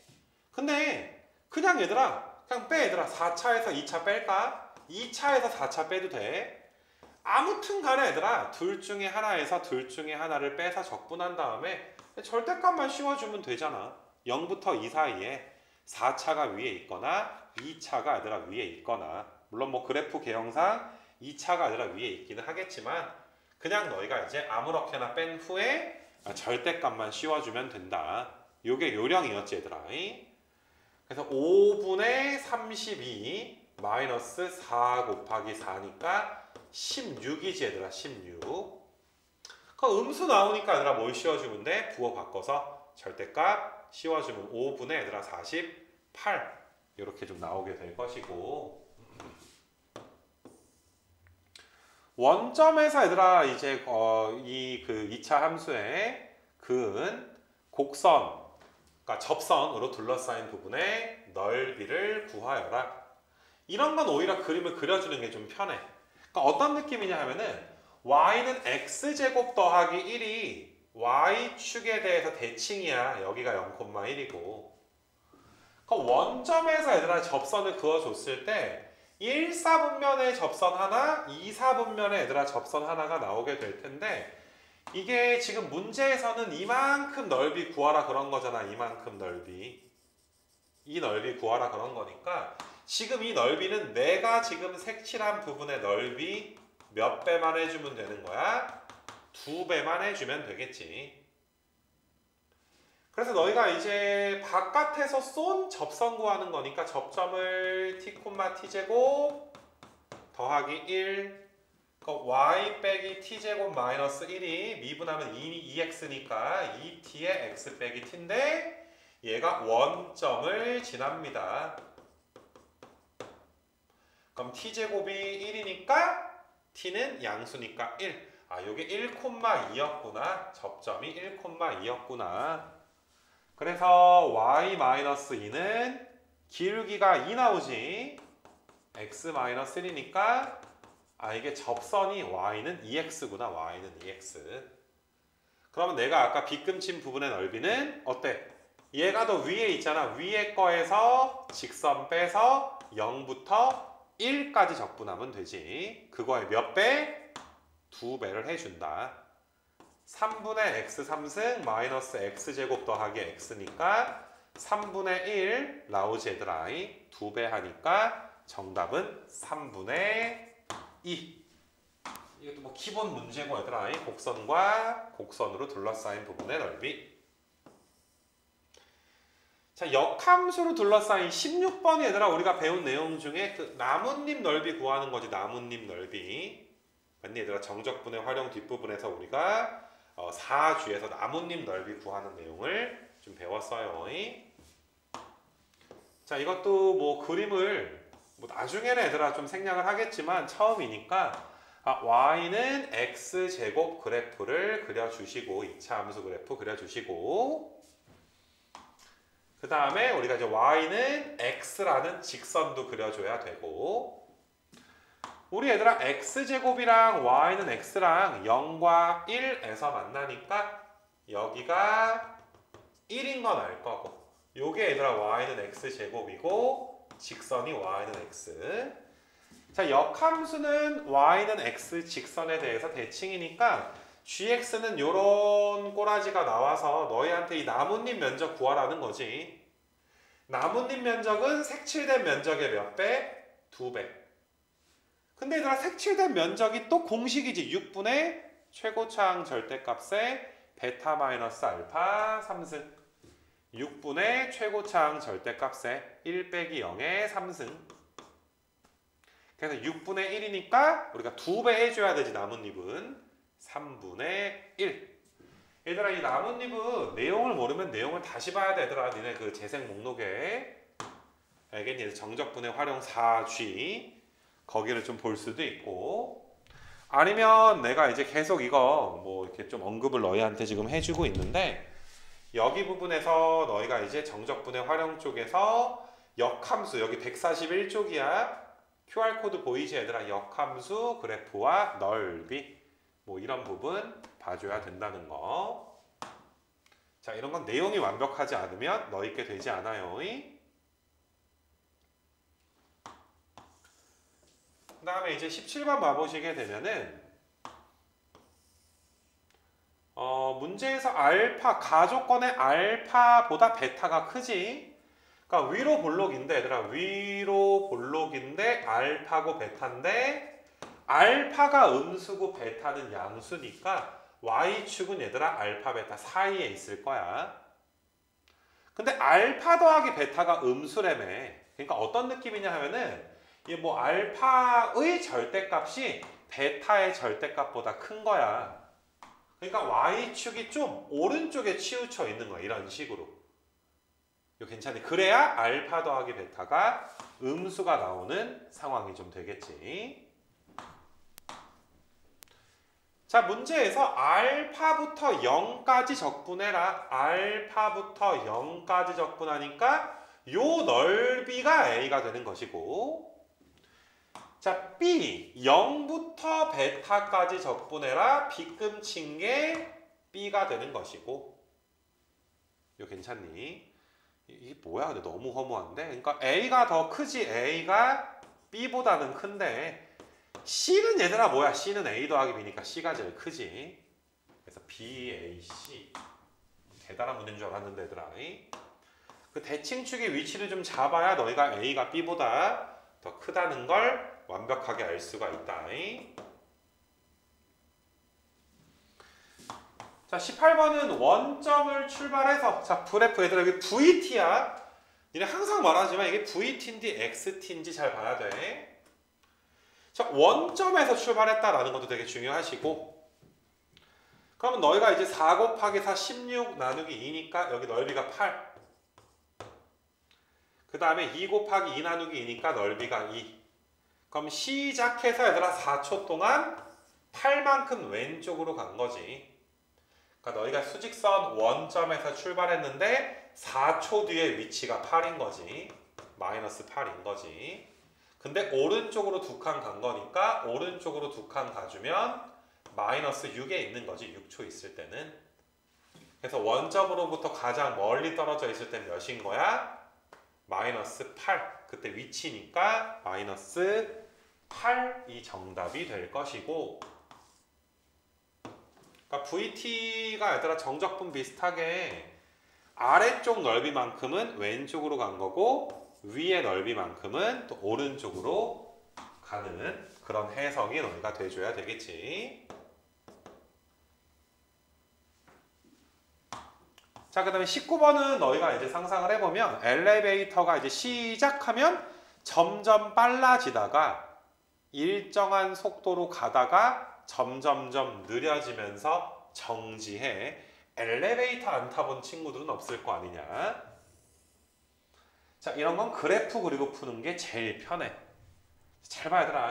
근데 그냥 얘들아 그냥 빼 얘들아. 4차에서 2차 뺄까? 2차에서 4차 빼도 돼. 아무튼 간에 얘들아 둘 중에 하나에서 둘 중에 하나를 빼서 적분한 다음에 절대값만 씌워주면 되잖아. 0부터 2 사이에 4차가 위에 있거나 2차가 얘들아 위에 있거나, 물론 뭐 그래프 개형상 2차가 아니라 위에 있기는 하겠지만 그냥 너희가 이제 아무렇게나 뺀 후에 절대값만 씌워주면 된다. 요게 요령이었지 얘들아. 그래서 5분의 32 마이너스 4 곱하기 4니까 16이지 얘들아. 16. 그 음수 나오니까 얘들아 뭘 씌워주면 돼? 부호 바꿔서 절대값 씌워주면 5분의 얘들아 48 이렇게 좀 나오게 될 것이고, 원점에서 얘들아 이제 이 그 2차 함수의 근 곡선, 그러니까 접선으로 둘러싸인 부분의 넓이를 구하여라. 이런 건 오히려 그림을 그려주는 게 좀 편해. 그러니까 어떤 느낌이냐 하면은 y는 x제곱 더하기 1이 y축에 대해서 대칭이야. 여기가 0,1이고. 그러니까 원점에서 얘들아 접선을 그어줬을 때 1사분면의 접선 하나, 2사분면의 얘들아 접선 하나가 나오게 될 텐데, 이게 지금 문제에서는 이만큼 넓이 구하라 그런 거잖아. 이만큼 넓이. 이 넓이 구하라 그런 거니까 지금 이 넓이는 내가 지금 색칠한 부분의 넓이 몇 배만 해주면 되는 거야? 2배만 해주면 되겠지. 그래서 너희가 이제 바깥에서 쏜 접선 구하는 거니까 접점을 t, t제곱 더하기 1, y 빼기 t제곱 마이너스 1이 미분하면 2x니까 2t의 x 빼기 t인데 얘가 원점을 지납니다. 그럼 t제곱이 1이니까 t는 양수니까 1. 아, 요게 1,2였구나. 접점이 1,2였구나. 그래서 y-2는 기울기가 2 나오지. x-1이니까 이게 접선이 y는 2x구나. y는 2x. 그러면 내가 아까 빗금친 부분의 넓이는 어때? 얘가 더 위에 있잖아. 위에 거에서 직선 빼서 0부터 1까지 적분하면 되지. 그거에 몇 배? 2배를 해준다. 3분의 x 3승 마이너스 x제곱 더하기 x니까 3분의 1 나오지 얘들아. 2배 하니까 정답은 3분의 2. 이것도 뭐 기본 문제고 얘들아. 곡선과 곡선으로 둘러싸인 부분의 넓이. 자, 역함수로 둘러싸인 16번이 얘들아 우리가 배운 내용 중에 그 나뭇잎 넓이 구하는 거지. 나뭇잎 넓이. 맞니 얘들아? 정적분의 활용 뒷부분에서 우리가 4주에서 나뭇잎 넓이 구하는 내용을 좀 배웠어요. 자, 이것도 뭐 그림을 뭐 나중에는 얘들아 좀 생략을 하겠지만 처음이니까 y는 x제곱 그래프를 그려주시고 2차 함수 그래프 그려주시고, 그 다음에 우리가 이제 y는 x라는 직선도 그려줘야 되고, 우리 얘들아 x제곱이랑 y는 x랑 0과 1에서 만나니까 여기가 1인 건 알 거고, 요게 얘들아 y는 x제곱이고 직선이 y는 x. 자, 역함수는 y는 x 직선에 대해서 대칭이니까 gx는 요런 꼬라지가 나와서 너희한테 이 나뭇잎 면적 구하라는 거지. 나뭇잎 면적은 색칠된 면적의 몇 배? 2배. 근데 얘들아 색칠된 면적이 또 공식이지. 6분의 최고차항 절대값의 베타 마이너스 알파 3승. 6분의 최고차항 절대값의 1 빼기 0의 3승. 그래서 6분의 1이니까 우리가 2배 해줘야 되지. 나뭇잎은 3분의 1. 얘들아 이 나뭇잎은 내용을 모르면 내용을 다시 봐야 되더라. 니네 그 재생 목록에 알겠니? 정적분의 활용 4G 거기를 좀 볼 수도 있고, 아니면 내가 이제 계속 이거 뭐 이렇게 좀 언급을 너희한테 지금 해주고 있는데, 여기 부분에서 너희가 이제 정적분의 활용 쪽에서 역함수, 여기 141쪽이야. QR코드 보이지 얘들아? 역함수 그래프와 넓이 뭐 이런 부분 봐줘야 된다는 거. 자, 이런 건 내용이 완벽하지 않으면 너희께 되지 않아요. 그 다음에 이제 17번 봐보시게 되면은 문제에서 알파, 가조건의 알파보다 베타가 크지. 그러니까 위로 볼록인데 얘들아 위로 볼록인데 알파고 베타인데 알파가 음수고 베타는 양수니까 y축은 얘들아 알파 베타 사이에 있을 거야. 근데 알파 더하기 베타가 음수라며. 그러니까 어떤 느낌이냐 하면은 이게 뭐 알파의 절대값이 베타의 절대값보다 큰 거야. 그러니까 y축이 좀 오른쪽에 치우쳐 있는 거야. 이런 식으로. 이거 괜찮니? 그래야 알파 더하기 베타가 음수가 나오는 상황이 좀 되겠지. 자, 문제에서 알파부터 0까지 적분해라. 알파부터 0까지 적분하니까 요 넓이가 A가 되는 것이고, 자, B 0부터 베타까지 적분해라. B끔 친 게 B가 되는 것이고, 이거 괜찮니? 이게 뭐야? 근데 너무 허무한데? 그러니까 A가 더 크지. A가 B보다는 큰데 C는 얘들아 뭐야? C는 A 더하기 B니까 C가 제일 크지. 그래서 B, A, C. 대단한 문제인 줄 알았는데 얘들아. 그 대칭축의 위치를 좀 잡아야 너희가 A가 B보다 더 크다는 걸 완벽하게 알 수가 있다. 자, 18번은 원점을 출발해서 자, 그래프 얘들아 여기 VT야. 니네 항상 말하지만 이게 VT인지 XT인지 잘 봐야 돼. 자, 원점에서 출발했다라는 것도 되게 중요하시고, 그러면 너희가 이제 4 곱하기 4 16 나누기 2니까 여기 넓이가 8. 그 다음에 2 곱하기 2 나누기 2니까 넓이가 2. 그럼 시작해서 얘들아 4초 동안 8만큼 왼쪽으로 간 거지. 그러니까 너희가 수직선 원점에서 출발했는데 4초 뒤에 위치가 8인 거지. 마이너스 8인 거지. 근데 오른쪽으로 2칸 간 거니까 오른쪽으로 2칸 가주면 마이너스 6에 있는 거지. 6초 있을 때는. 그래서 원점으로부터 가장 멀리 떨어져 있을 때 몇인 거야? 마이너스 8. 그때 위치니까 마이너스 8이 정답이 될 것이고, 그러니까 VT가 얘들아 정적분 비슷하게 아래쪽 넓이만큼은 왼쪽으로 간 거고 위의 넓이만큼은 또 오른쪽으로 가는 그런 해석이 너희가 돼줘야 되겠지. 자, 그 다음에 19번은 너희가 이제 상상을 해보면 엘리베이터가 이제 시작하면 점점 빨라지다가 일정한 속도로 가다가 점점점 느려지면서 정지해. 엘리베이터 안 타본 친구들은 없을 거 아니냐. 자, 이런 건 그래프 그리고 푸는 게 제일 편해. 잘 봐야 되라.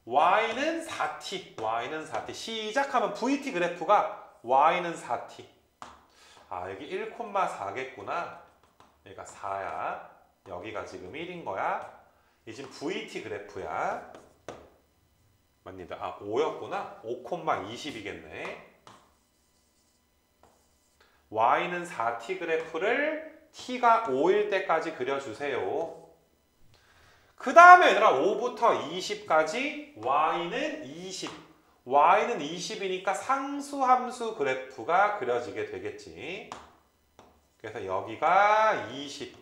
y는 4t, y는 4t. 시작하면 VT 그래프가 y는 4t. 아, 여기 1,4겠구나. 여기가 4야. 여기가 지금 1인 거야. 이 지금 VT 그래프야. 맞니다. 아, 5였구나. 5,20이겠네. y는 4t 그래프를 t가 5일 때까지 그려주세요. 그 다음에 얘들아 5부터 20까지 y는 20. y는 20이니까 상수함수 그래프가 그려지게 되겠지. 그래서 여기가 20.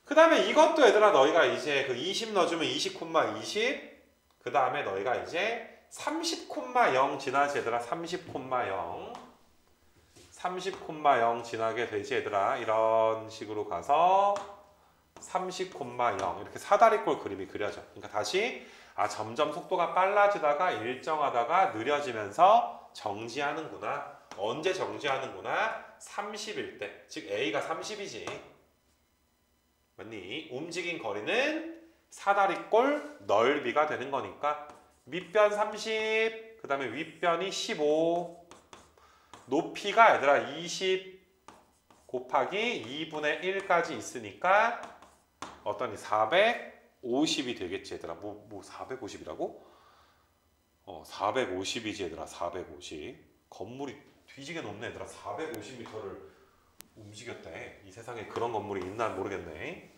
그 다음에 이것도 얘들아 너희가 이제 그 20 넣어주면 20,20. 그 다음에 너희가 이제 30,0 지나지 얘들아. 30,0. 30,0 지나게 되지 얘들아. 이런 식으로 가서 30,0 이렇게 사다리꼴 그림이 그려져. 그러니까 다시 점점 속도가 빨라지다가 일정하다가 느려지면서 정지하는구나. 언제 정지하는구나? 30일 때. 즉 A가 30이지. 맞니? 움직인 거리는 사다리꼴 넓이가 되는 거니까 밑변 30, 그 다음에 윗변이 15, 높이가 얘들아 20 곱하기 2분의 1까지 있으니까 어떠니? 450이 되겠지 얘들아. 뭐 450이라고? 450이지 얘들아. 450. 건물이 뒤지게 높네 얘들아. 450m를 움직였대. 이 세상에 그런 건물이 있나 모르겠네.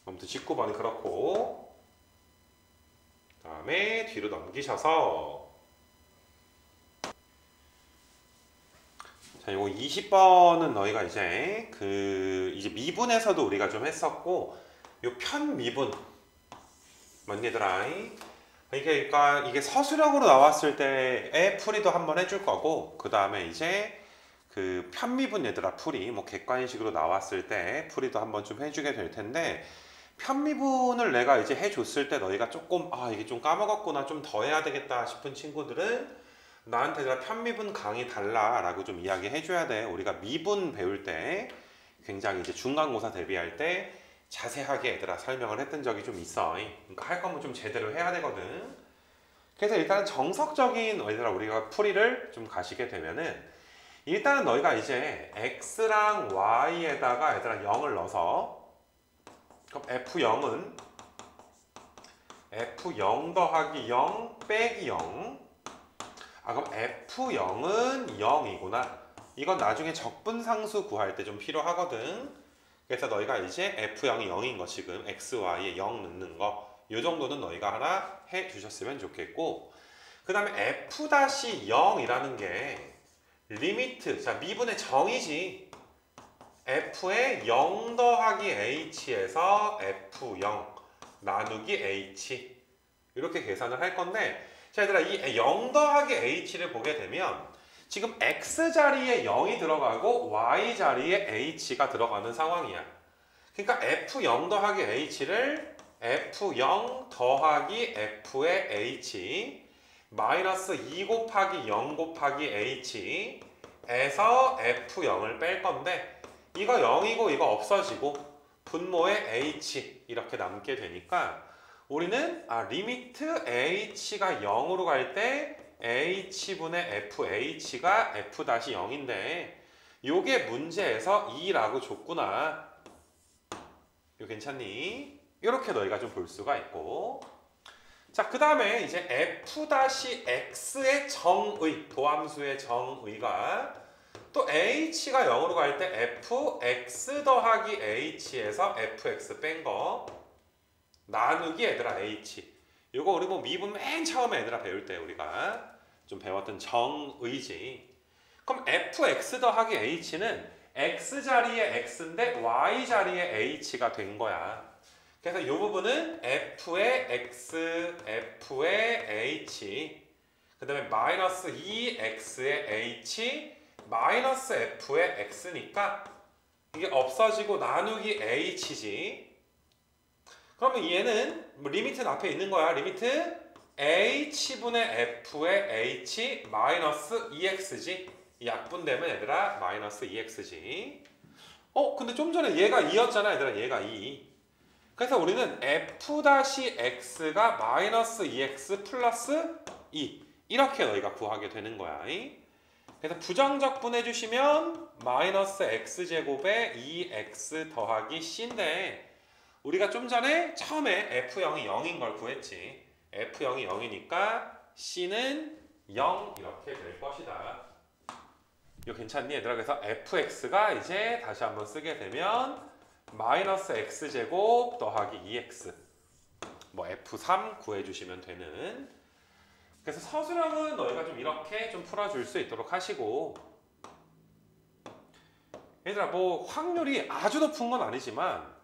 아무튼 19번이 그렇고, 다음에 뒤로 넘기셔서 자, 요거 20번은 너희가 이제 이제 미분에서도 우리가 좀 했었고, 요 편미분. 뭔 얘들아? 그러니까 이게 서술형으로 나왔을 때의 풀이도 한번 해줄 거고, 그 다음에 이제 그 편미분 얘들아 풀이 뭐 객관식으로 나왔을 때 풀이도 한번 좀 해주게 될 텐데, 편미분을 내가 이제 해줬을 때 너희가 조금 이게 좀 까먹었구나, 좀 더 해야 되겠다 싶은 친구들은 나한테 얘들아 편미분 강의 달라 라고 좀 이야기 해줘야 돼. 우리가 미분 배울 때 굉장히 이제 중간고사 대비할 때 자세하게 얘들아 설명을 했던 적이 좀 있어. 그러니까 할 거면 좀 제대로 해야 되거든. 그래서 일단은 정석적인 얘들아 우리가 풀이를 좀 가시게 되면은, 일단은 너희가 이제 x랑 y에다가 얘들아 0을 넣어서, 그럼 f0은 f0 더하기 0 빼기 0. 그럼 f0은 0이구나. 이건 나중에 적분상수 구할 때 좀 필요하거든. 그래서 너희가 이제 f0이 0인 거, 지금 x, y에 0 넣는 거, 이 정도는 너희가 하나 해 주셨으면 좋겠고, 그 다음에 f-0이라는 게 리미트, 자 미분의 정이지. f의 0 더하기 h에서 f0 나누기 h, 이렇게 계산을 할 건데, 자 얘들아 이 0 더하기 h를 보게 되면 지금 x자리에 0이 들어가고 y자리에 h가 들어가는 상황이야. 그러니까 f0 더하기 h를 f0 더하기 f의 h 마이너스 2 곱하기 0 곱하기 h에서 f0을 뺄 건데, 이거 0이고 이거 없어지고 분모의 h 이렇게 남게 되니까 우리는 리미트 h가 0으로 갈 때 h분의 fh가 f-0인데 요게 문제에서 2라고 줬구나. 이거 괜찮니? 이렇게 너희가 좀 볼 수가 있고, 자 그 다음에 이제 f-x의 정의, 도함수의 정의가 또 h가 0으로 갈 때 fx 더하기 h에서 fx 뺀 거 나누기 얘들아 h. 요거 우리 뭐 미분 맨 처음에 얘들아 배울 때 우리가 좀 배웠던 정의지. 그럼 fx 더하기 h는 x자리에 x인데 y자리에 h가 된 거야. 그래서 이 부분은 f의 x, f의 h, 그 다음에 마이너스 2x의 h, 마이너스 f의 x니까 이게 없어지고 나누기 h지. 그러면 얘는 뭐 리미트는 앞에 있는 거야. 리미트 h분의 f의 h 마이너스 2x지. 약분되면 얘들아 마이너스 2x지. 근데 좀 전에 얘가 2였잖아 얘들아. 얘가 2. 그래서 우리는 f-x가 마이너스 2x 플러스 2 이렇게 너희가 구하게 되는 거야. 그래서 부정적분 해주시면 마이너스 x제곱에 2x 더하기 c인데, 우리가 좀 전에 처음에 f0이 0인 걸 구했지. f0이 0이니까 c는 0 이렇게 될 것이다. 이거 괜찮니 얘들아? 그래서 fx가 이제 다시 한번 쓰게 되면 마이너스 x제곱 더하기 2x 뭐 f3 구해주시면 되는. 그래서 서술형은 너희가 좀 이렇게 좀 풀어줄 수 있도록 하시고, 얘들아 뭐 확률이 아주 높은 건 아니지만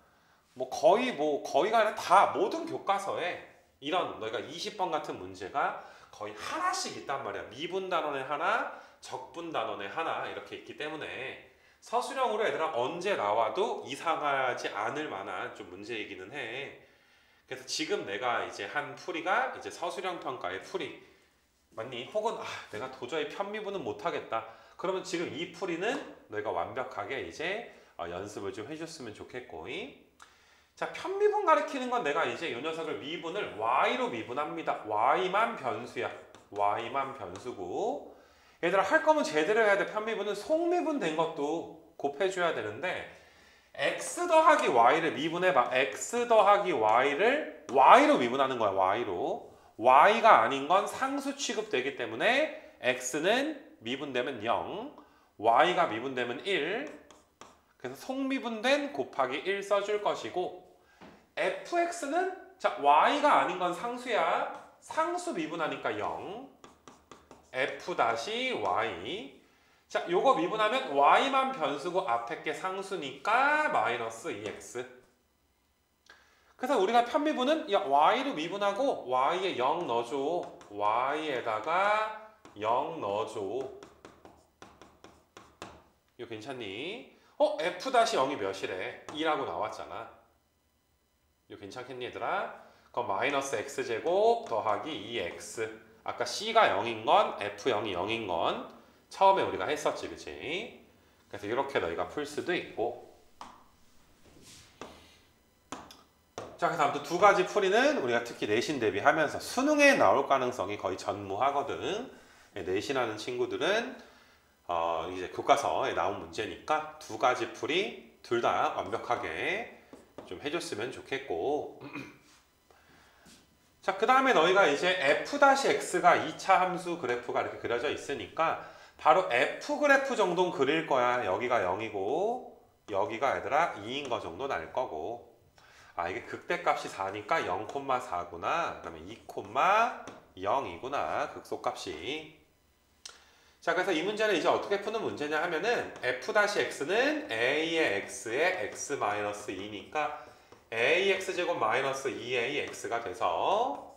거의가 아니라 다 모든 교과서에 이런 너희가 20번 같은 문제가 거의 하나씩 있단 말이야. 미분 단원에 하나, 적분 단원에 하나 이렇게 있기 때문에 서술형으로 얘들아 언제 나와도 이상하지 않을 만한 좀 문제이기는 해. 그래서 지금 내가 이제 한 풀이가 이제 서술형 평가의 풀이 맞니? 혹은 내가 도저히 편미분은 못하겠다. 그러면 지금 이 풀이는 너희가 완벽하게 이제 연습을 좀 해줬으면 좋겠고, 자 편미분 가리키는 건 내가 이제 이 녀석을 미분을 y로 미분합니다. y만 변수야. y만 변수고, 얘들아 할 거면 제대로 해야 돼. 편미분은 속미분 된 것도 곱해줘야 되는데, x 더하기 y를 미분해봐. x 더하기 y를 y로 미분하는 거야. y로. y가 아닌 건 상수 취급되기 때문에 x는 미분되면 0, y가 미분되면 1. 그래서 속미분된 곱하기 1 써줄 것이고, fx는 자 y가 아닌 건 상수야. 상수 미분하니까 0. f-y. 자, 요거 미분하면 y만 변수고 앞에 게 상수니까 마이너스 2x. 그래서 우리가 편미분은 야, y로 미분하고 y에 0 넣어줘. y에다가 0 넣어줘. 이거 괜찮니? f-0이 몇이래? 2라고 나왔잖아. 이거 괜찮겠니 얘들아? 그럼 마이너스 x제곱 더하기 2x. 아까 c가 0인 건 f0이 0인 건 처음에 우리가 했었지, 그치? 그래서 이렇게 너희가 풀 수도 있고. 자, 그래서 아무튼 두 가지 풀이는 우리가 특히 내신 대비하면서 수능에 나올 가능성이 거의 전무하거든. 내신하는 친구들은 이제 교과서에 나온 문제니까 두 가지 풀이 둘 다 완벽하게 좀 해줬으면 좋겠고. 자, 그 다음에 너희가 이제 f-x가 2차 함수 그래프가 이렇게 그려져 있으니까 바로 f 그래프 정도는 그릴 거야. 여기가 0이고 여기가 얘들아 2인 거 정도 날 거고. 아, 이게 극대값이 4니까 0,4구나. 그다음에 2,0이구나. 극소값이. 자, 그래서 이 문제는 이제 어떻게 푸는 문제냐 하면은 f-x는 a의 x에 x-2니까 ax제곱 마이너스 2ax가 돼서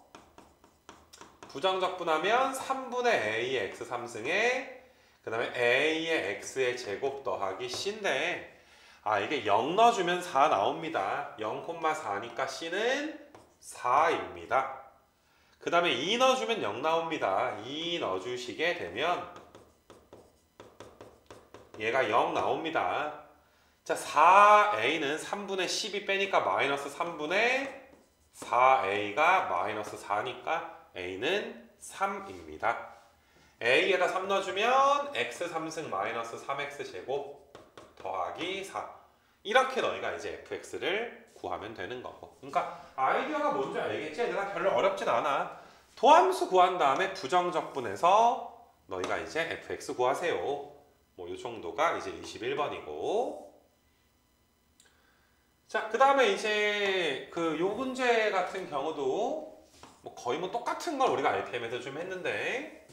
부정적분하면 3분의 a의 x 3승에 그 다음에 a의 x의 제곱 더하기 c인데 아, 이게 0 넣어주면 4 나옵니다. 0,4니까 c는 4입니다. 그 다음에 2 넣어주면 0 나옵니다. 2 넣어주시게 되면 얘가 0 나옵니다. 자, 4a는 3분의 12 빼니까 마이너스 3분의 4a가 마이너스 4니까 a는 3입니다. a에다 3 넣어주면 x 3승 마이너스 3x 제곱 더하기 4. 이렇게 너희가 이제 fx를 구하면 되는 거고. 그러니까 아이디어가 뭔지 알겠지? 얘들아 별로 어렵진 않아. 도함수 구한 다음에 부정적분해서 너희가 이제 fx 구하세요. 뭐 이 정도가 이제 21번이고. 자, 그 다음에 이제 요 문제 같은 경우도 뭐 거의 뭐 똑같은 걸 우리가 RPM에서 좀 했는데,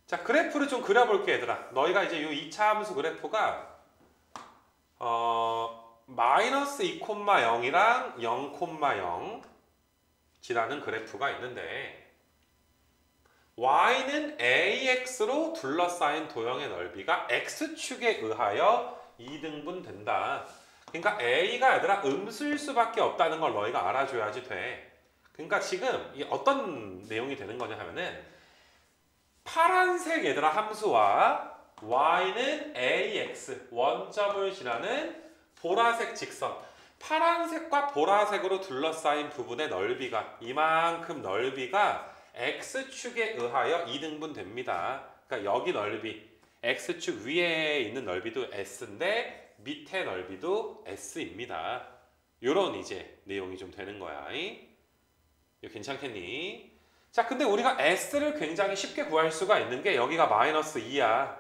자, 그래프를 좀 그려볼게 얘들아. 너희가 이제 요 2차 함수 그래프가 마이너스 2,0이랑 0,0 지라는 그래프가 있는데 y는 ax로 둘러싸인 도형의 넓이가 x축에 의하여 2등분 된다. 그러니까 a가 얘들아 음수일 수밖에 없다는 걸 너희가 알아줘야지 돼. 그러니까 지금 이 어떤 내용이 되는 거냐 하면은 파란색 얘들아 함수와 y는 ax 원점을 지나는 보라색 직선, 파란색과 보라색으로 둘러싸인 부분의 넓이가 이만큼 넓이가 x축에 의하여 2등분 됩니다. 그러니까 여기 넓이 x축 위에 있는 넓이도 s인데 밑에 넓이도 s입니다. 요런 이제 내용이 좀 되는 거야. 이거 괜찮겠니? 자, 근데 우리가 s를 굉장히 쉽게 구할 수가 있는 게 여기가 마이너스 2야.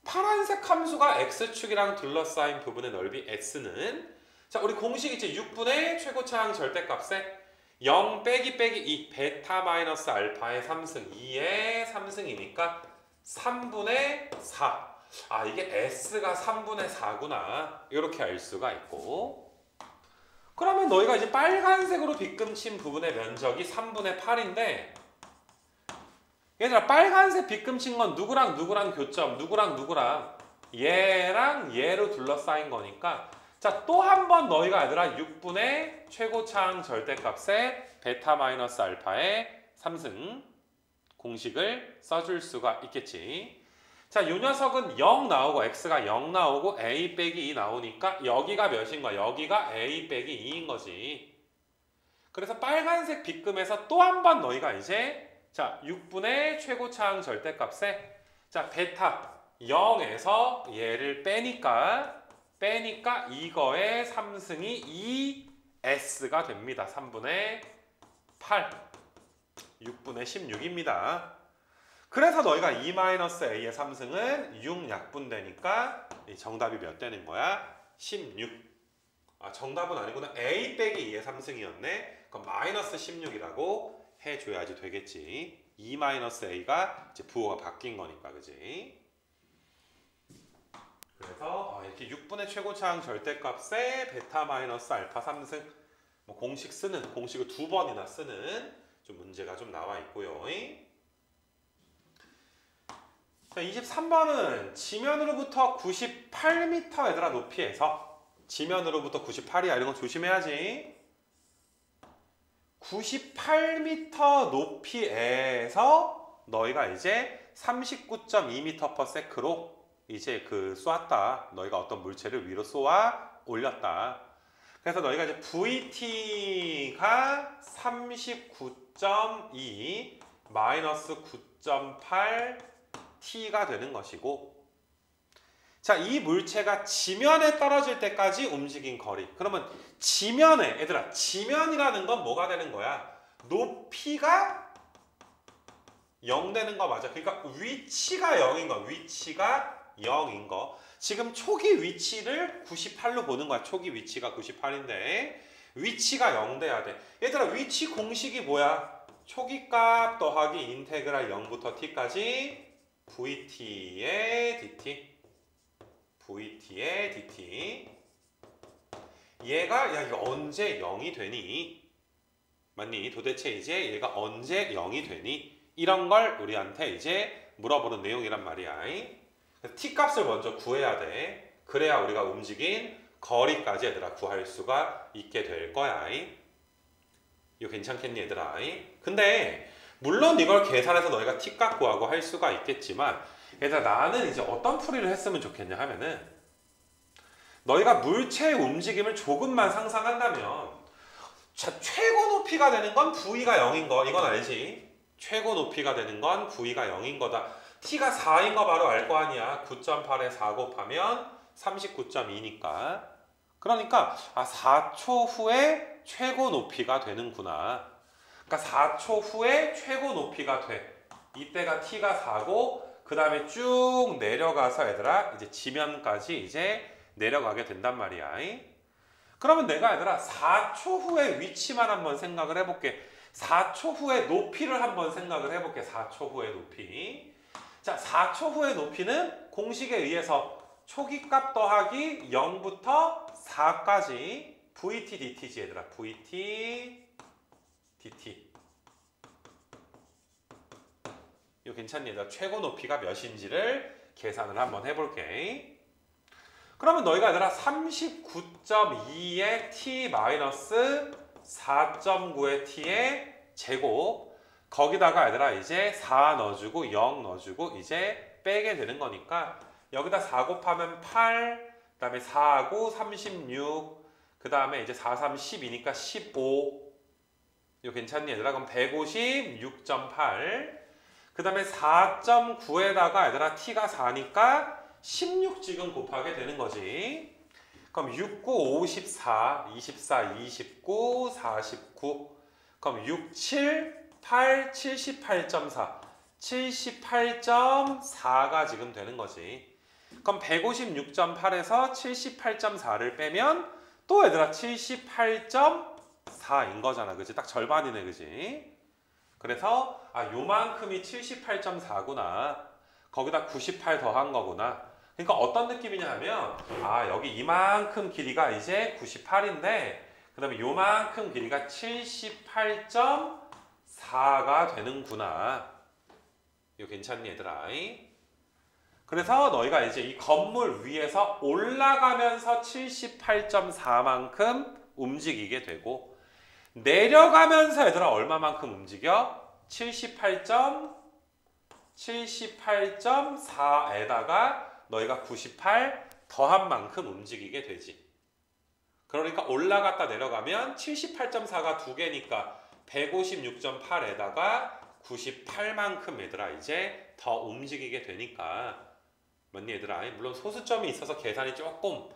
파란색 함수가 x축이랑 둘러싸인 부분의 넓이 s는, 자, 우리 공식 있지? 6분의 최고차항 절대값에 0 빼기 2 베타 마이너스 알파의 3승 2의 3승이니까 3분의 4. 아, 이게 s가 3분의 4구나. 이렇게 알 수가 있고. 그러면 너희가 이제 빨간색으로 빗금친 부분의 면적이 3분의 8인데 얘들아 빨간색 빗금친 건 누구랑 누구랑 교점, 누구랑 누구랑 얘랑 얘로 둘러싸인 거니까 자, 또 한 번 너희가 얘들아 6분의 최고차항 절대값에 베타 마이너스 알파의 3승 공식을 써줄 수가 있겠지. 자, 요 녀석은 0 나오고 x가 0 나오고 a 빼기 2 나오니까 여기가 몇인 거야? 여기가 a 빼기 2인 거지. 그래서 빨간색 빗금에서 또 한 번 너희가 이제 자, 6분의 최고차항 절대값에 자, 베타 0에서 얘를 빼니까 이거의 3승이 2s가 됩니다. 3분의 8 6분의 16입니다. 그래서 너희가 2-a의 3승은 6 약분되니까 정답이 몇 되는 거야? 16. 아, 정답은 아니구나. a 빼기 2의 3승이었네. 그럼 마이너스 16이라고 해줘야지 되겠지. 2-a가 이제 부호가 바뀐 거니까, 그지? 그래서 이렇게 6분의 최고차항 절대값에 베타 마이너스 알파 3승 뭐 공식을 2번이나 쓰는 좀 문제가 좀 나와 있고요. 자, 23번은 지면으로부터 98m 얘들아 높이에서 지면으로부터 98이야. 이런 거 조심해야지. 98m 높이에서 너희가 이제 39.2m/s로 이제 쏘았다. 너희가 어떤 물체를 위로 쏘아 올렸다. 그래서 너희가 이제 VT가 39.2 마이너스 9.8 T가 되는 것이고, 자, 이 물체가 지면에 떨어질 때까지 움직인 거리. 그러면 지면에, 얘들아, 지면이라는 건 뭐가 되는 거야? 높이가 0 되는 거 맞아. 그러니까 위치가 0인 거, 위치가 0인 거. 지금 초기 위치를 98로 보는 거야. 초기 위치가 98인데 위치가 0 돼야 돼. 얘들아, 위치 공식이 뭐야? 초기 값 더하기 인테그랄 0부터 t까지 VT의 dt. VT의 dt. 얘가 야 이거 언제 0이 되니? 맞니? 도대체 이제 얘가 언제 0이 되니? 이런 걸 우리한테 이제 물어보는 내용이란 말이야. t값을 먼저 구해야 돼. 그래야 우리가 움직인 거리까지 얘들아 구할 수가 있게 될 거야. 이거 괜찮겠니 얘들아? 근데 물론 이걸 계산해서 너희가 t값 구하고 할 수가 있겠지만, 얘들아 나는 이제 어떤 풀이를 했으면 좋겠냐 하면은, 너희가 물체의 움직임을 조금만 상상한다면, 자, 최고 높이가 되는 건 V가 0인 거 이건 알지? 최고 높이가 되는 건 V가 0인 거다. T가 4인 거 바로 알 거 아니야. 9.8에 4 곱하면 39.2니까. 그러니까 4초 후에 최고 높이가 되는구나. 그러니까 4초 후에 최고 높이가 돼. 이때가 T가 4고 그 다음에 쭉 내려가서 얘들아 이제 지면까지 이제 내려가게 된단 말이야. 그러면 내가 얘들아 4초 후의 위치만 한번 생각을 해볼게. 4초 후의 높이를 한번 생각을 해볼게. 4초 후의 높이. 자, 4초 후의 높이는 공식에 의해서 초기값 더하기 0부터 4까지 VT DT지 얘들아. VT DT. 이거 괜찮니 얘들아? 최고 높이가 몇인지를 계산을 한번 해볼게. 그러면 너희가 얘들아 39.2의 t 마이너스 4.9의 t의 제곱, 거기다가 얘들아 이제 4 넣어주고 0 넣어주고 이제 빼게 되는 거니까 여기다 4 곱하면 8, 그 다음에 4하고 36, 그 다음에 이제 4, 3, 10이니까 15. 이거 괜찮니 얘들아? 그럼 156.8. 그 다음에 4.9에다가 얘들아 t가 4니까 16 지금 곱하게 되는 거지. 그럼 6, 9, 54, 24, 29, 49. 그럼 6, 7, 8, 78.4. 78.4가 지금 되는 거지. 그럼 156.8에서 78.4를 빼면 또 얘들아 78.4인 거잖아. 그치? 딱 절반이네. 그치? 그래서 요만큼이 78.4구나. 거기다 98 더한 거구나. 그러니까 어떤 느낌이냐 하면 여기 이만큼 길이가 이제 98인데 그 다음에 요만큼 길이가 78.4가 되는구나. 이거 괜찮니 얘들아? 그래서 너희가 이제 이 건물 위에서 올라가면서 78.4만큼 움직이게 되고, 내려가면서 얘들아 얼마만큼 움직여? 78.4에다가 너희가 98 더한 만큼 움직이게 되지. 그러니까 올라갔다 내려가면 78.4가 두 개니까 156.8에다가 98만큼 얘들아 이제 더 움직이게 되니까. 맞니 얘들아? 물론 소수점이 있어서 계산이 조금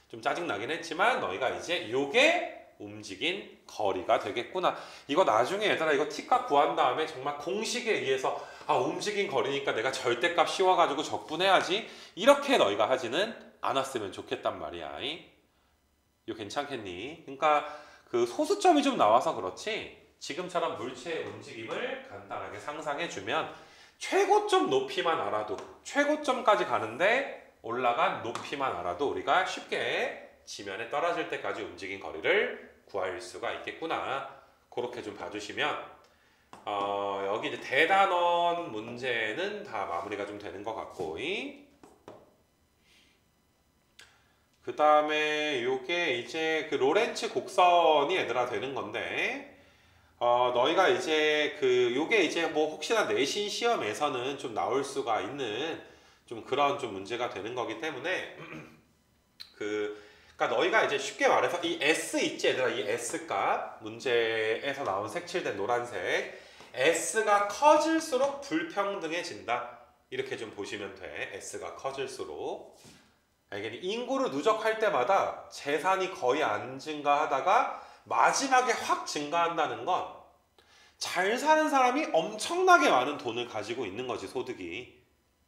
좀 짜증나긴 했지만 너희가 이제 요게 움직인 거리가 되겠구나. 이거 나중에 얘들아 이거 t값 구한 다음에 정말 공식에 의해서 움직인 거리니까 내가 절대값 씌워가지고 적분해야지, 이렇게 너희가 하지는 않았으면 좋겠단 말이야. 이거 괜찮겠니? 그러니까 그 소수점이 좀 나와서 그렇지 지금처럼 물체의 움직임을 간단하게 상상해주면 최고점 높이만 알아도 최고점까지 가는데 올라간 높이만 알아도 우리가 쉽게 지면에 떨어질 때까지 움직인 거리를 구할 수가 있겠구나. 그렇게 좀 봐주시면 여기 이제 대단원 문제는 다 마무리가 좀 되는 것 같고, 그 다음에 요게 이제 그 로렌츠 곡선이 얘들아 되는 건데, 너희가 이제 요게 이제 뭐 혹시나 내신 시험에서는 좀 나올 수가 있는 좀 그런 좀 문제가 되는 거기 때문에 그러니까 너희가 이제 쉽게 말해서 이 S 있지 얘들아, 이 S 값 문제에서 나온 색칠된 노란색 S가 커질수록 불평등해진다. 이렇게 좀 보시면 돼. S가 커질수록. 알겠니? 인구를 누적할 때마다 재산이 거의 안 증가하다가 마지막에 확 증가한다는 건 잘 사는 사람이 엄청나게 많은 돈을 가지고 있는 거지, 소득이.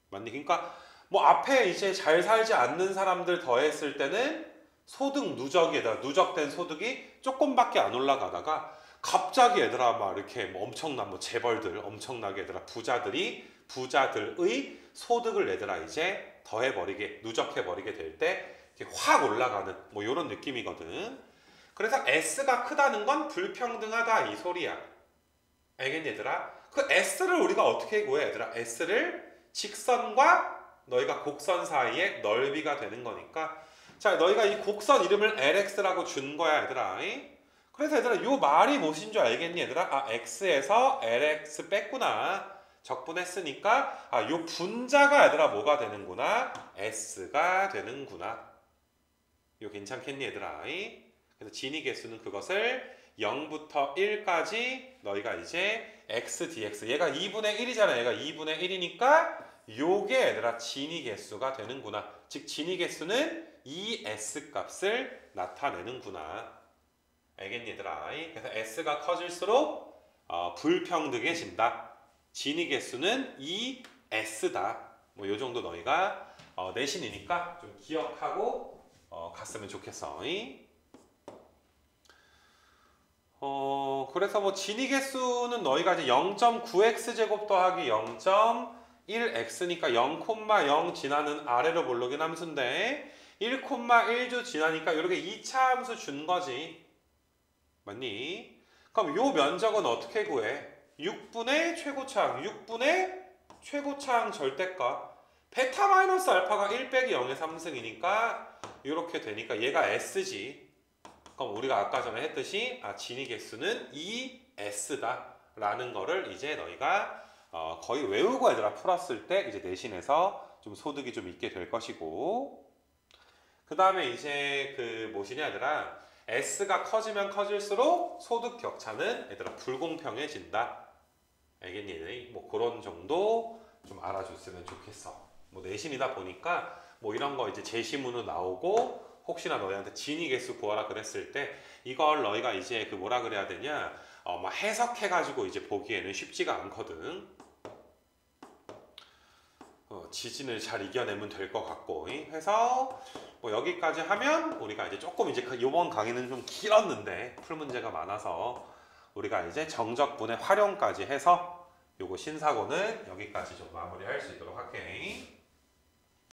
맞니? 그러니까 뭐 앞에 이제 잘 살지 않는 사람들 더했을 때는 소득 누적에다 누적된 소득이 조금밖에 안 올라가다가 갑자기 얘들아 막 이렇게 뭐 엄청난 뭐 재벌들 엄청나게 얘들아 부자들의 소득을 얘들아 이제 더해버리게 누적해버리게 될 때 확 올라가는 뭐 이런 느낌이거든. 그래서 S가 크다는 건 불평등하다 이 소리야. 알겠니 얘들아? 그 S를 우리가 어떻게 구해 얘들아? S를 직선과 너희가 곡선 사이의 넓이가 되는 거니까, 자 너희가 이 곡선 이름을 LX라고 준 거야 얘들아. 그래서 얘들아 요 말이 무엇인 줄 알겠니 얘들아? 아 X에서 LX 뺐구나. 적분했으니까 요 분자가 얘들아 뭐가 되는구나? S가 되는구나. 이거 괜찮겠니 얘들아? 그래서 진위 개수는 그것을 0부터 1까지 너희가 이제 x dx, 얘가 2분의 1이잖아. 얘가 2분의 1이니까 요게 얘들아 진위 개수가 되는구나. 즉 진위 개수는 이 S 값을 나타내는구나. 알겠니 얘들아? 그래서 S가 커질수록 불평등해진다. 진위 개수는 이 S다. 뭐 요 정도 너희가 내신이니까 좀 기억하고 갔으면 좋겠어. 그래서 뭐 진위 개수는 너희가 이제 0.9x 제곱 더하기 0.1x니까 0,0 지나는 아래로 몰록인 함수인데 1,1주 지나니까 이렇게 2차 함수 준 거지. 맞니? 그럼 요 면적은 어떻게 구해? 6분의 최고차항, 6분의 최고차항 절대값. 베타 마이너스 알파가 1 빼기 0의 3승이니까 이렇게 되니까 얘가 S지. 그럼 우리가 아까 전에 했듯이 진위 개수는 2S다 라는 거를 이제 너희가 거의 외우고 얘들아 풀었을 때 이제 내신에서 좀 소득이 좀 있게 될 것이고, 그 다음에 이제 무엇이냐 얘들아, S가 커지면 커질수록 소득 격차는 얘들아 불공평해진다. 알겠니? 뭐 그런 정도 좀 알아줬으면 좋겠어. 뭐 내신이다 보니까 뭐 이런 거 이제 제시문으로 나오고 혹시나 너희한테 진위 개수 구하라 그랬을 때 이걸 너희가 이제 뭐라 그래야 되냐, 막 해석해가지고 이제 보기에는 쉽지가 않거든. 지진을 잘 이겨내면 될 것 같고, 해서 뭐 여기까지 하면 우리가 이제 조금 이제 이번 강의는 좀 길었는데 풀 문제가 많아서 우리가 이제 정적분의 활용까지 해서 요거 신사고는 여기까지 좀 마무리할 수 있도록 할게.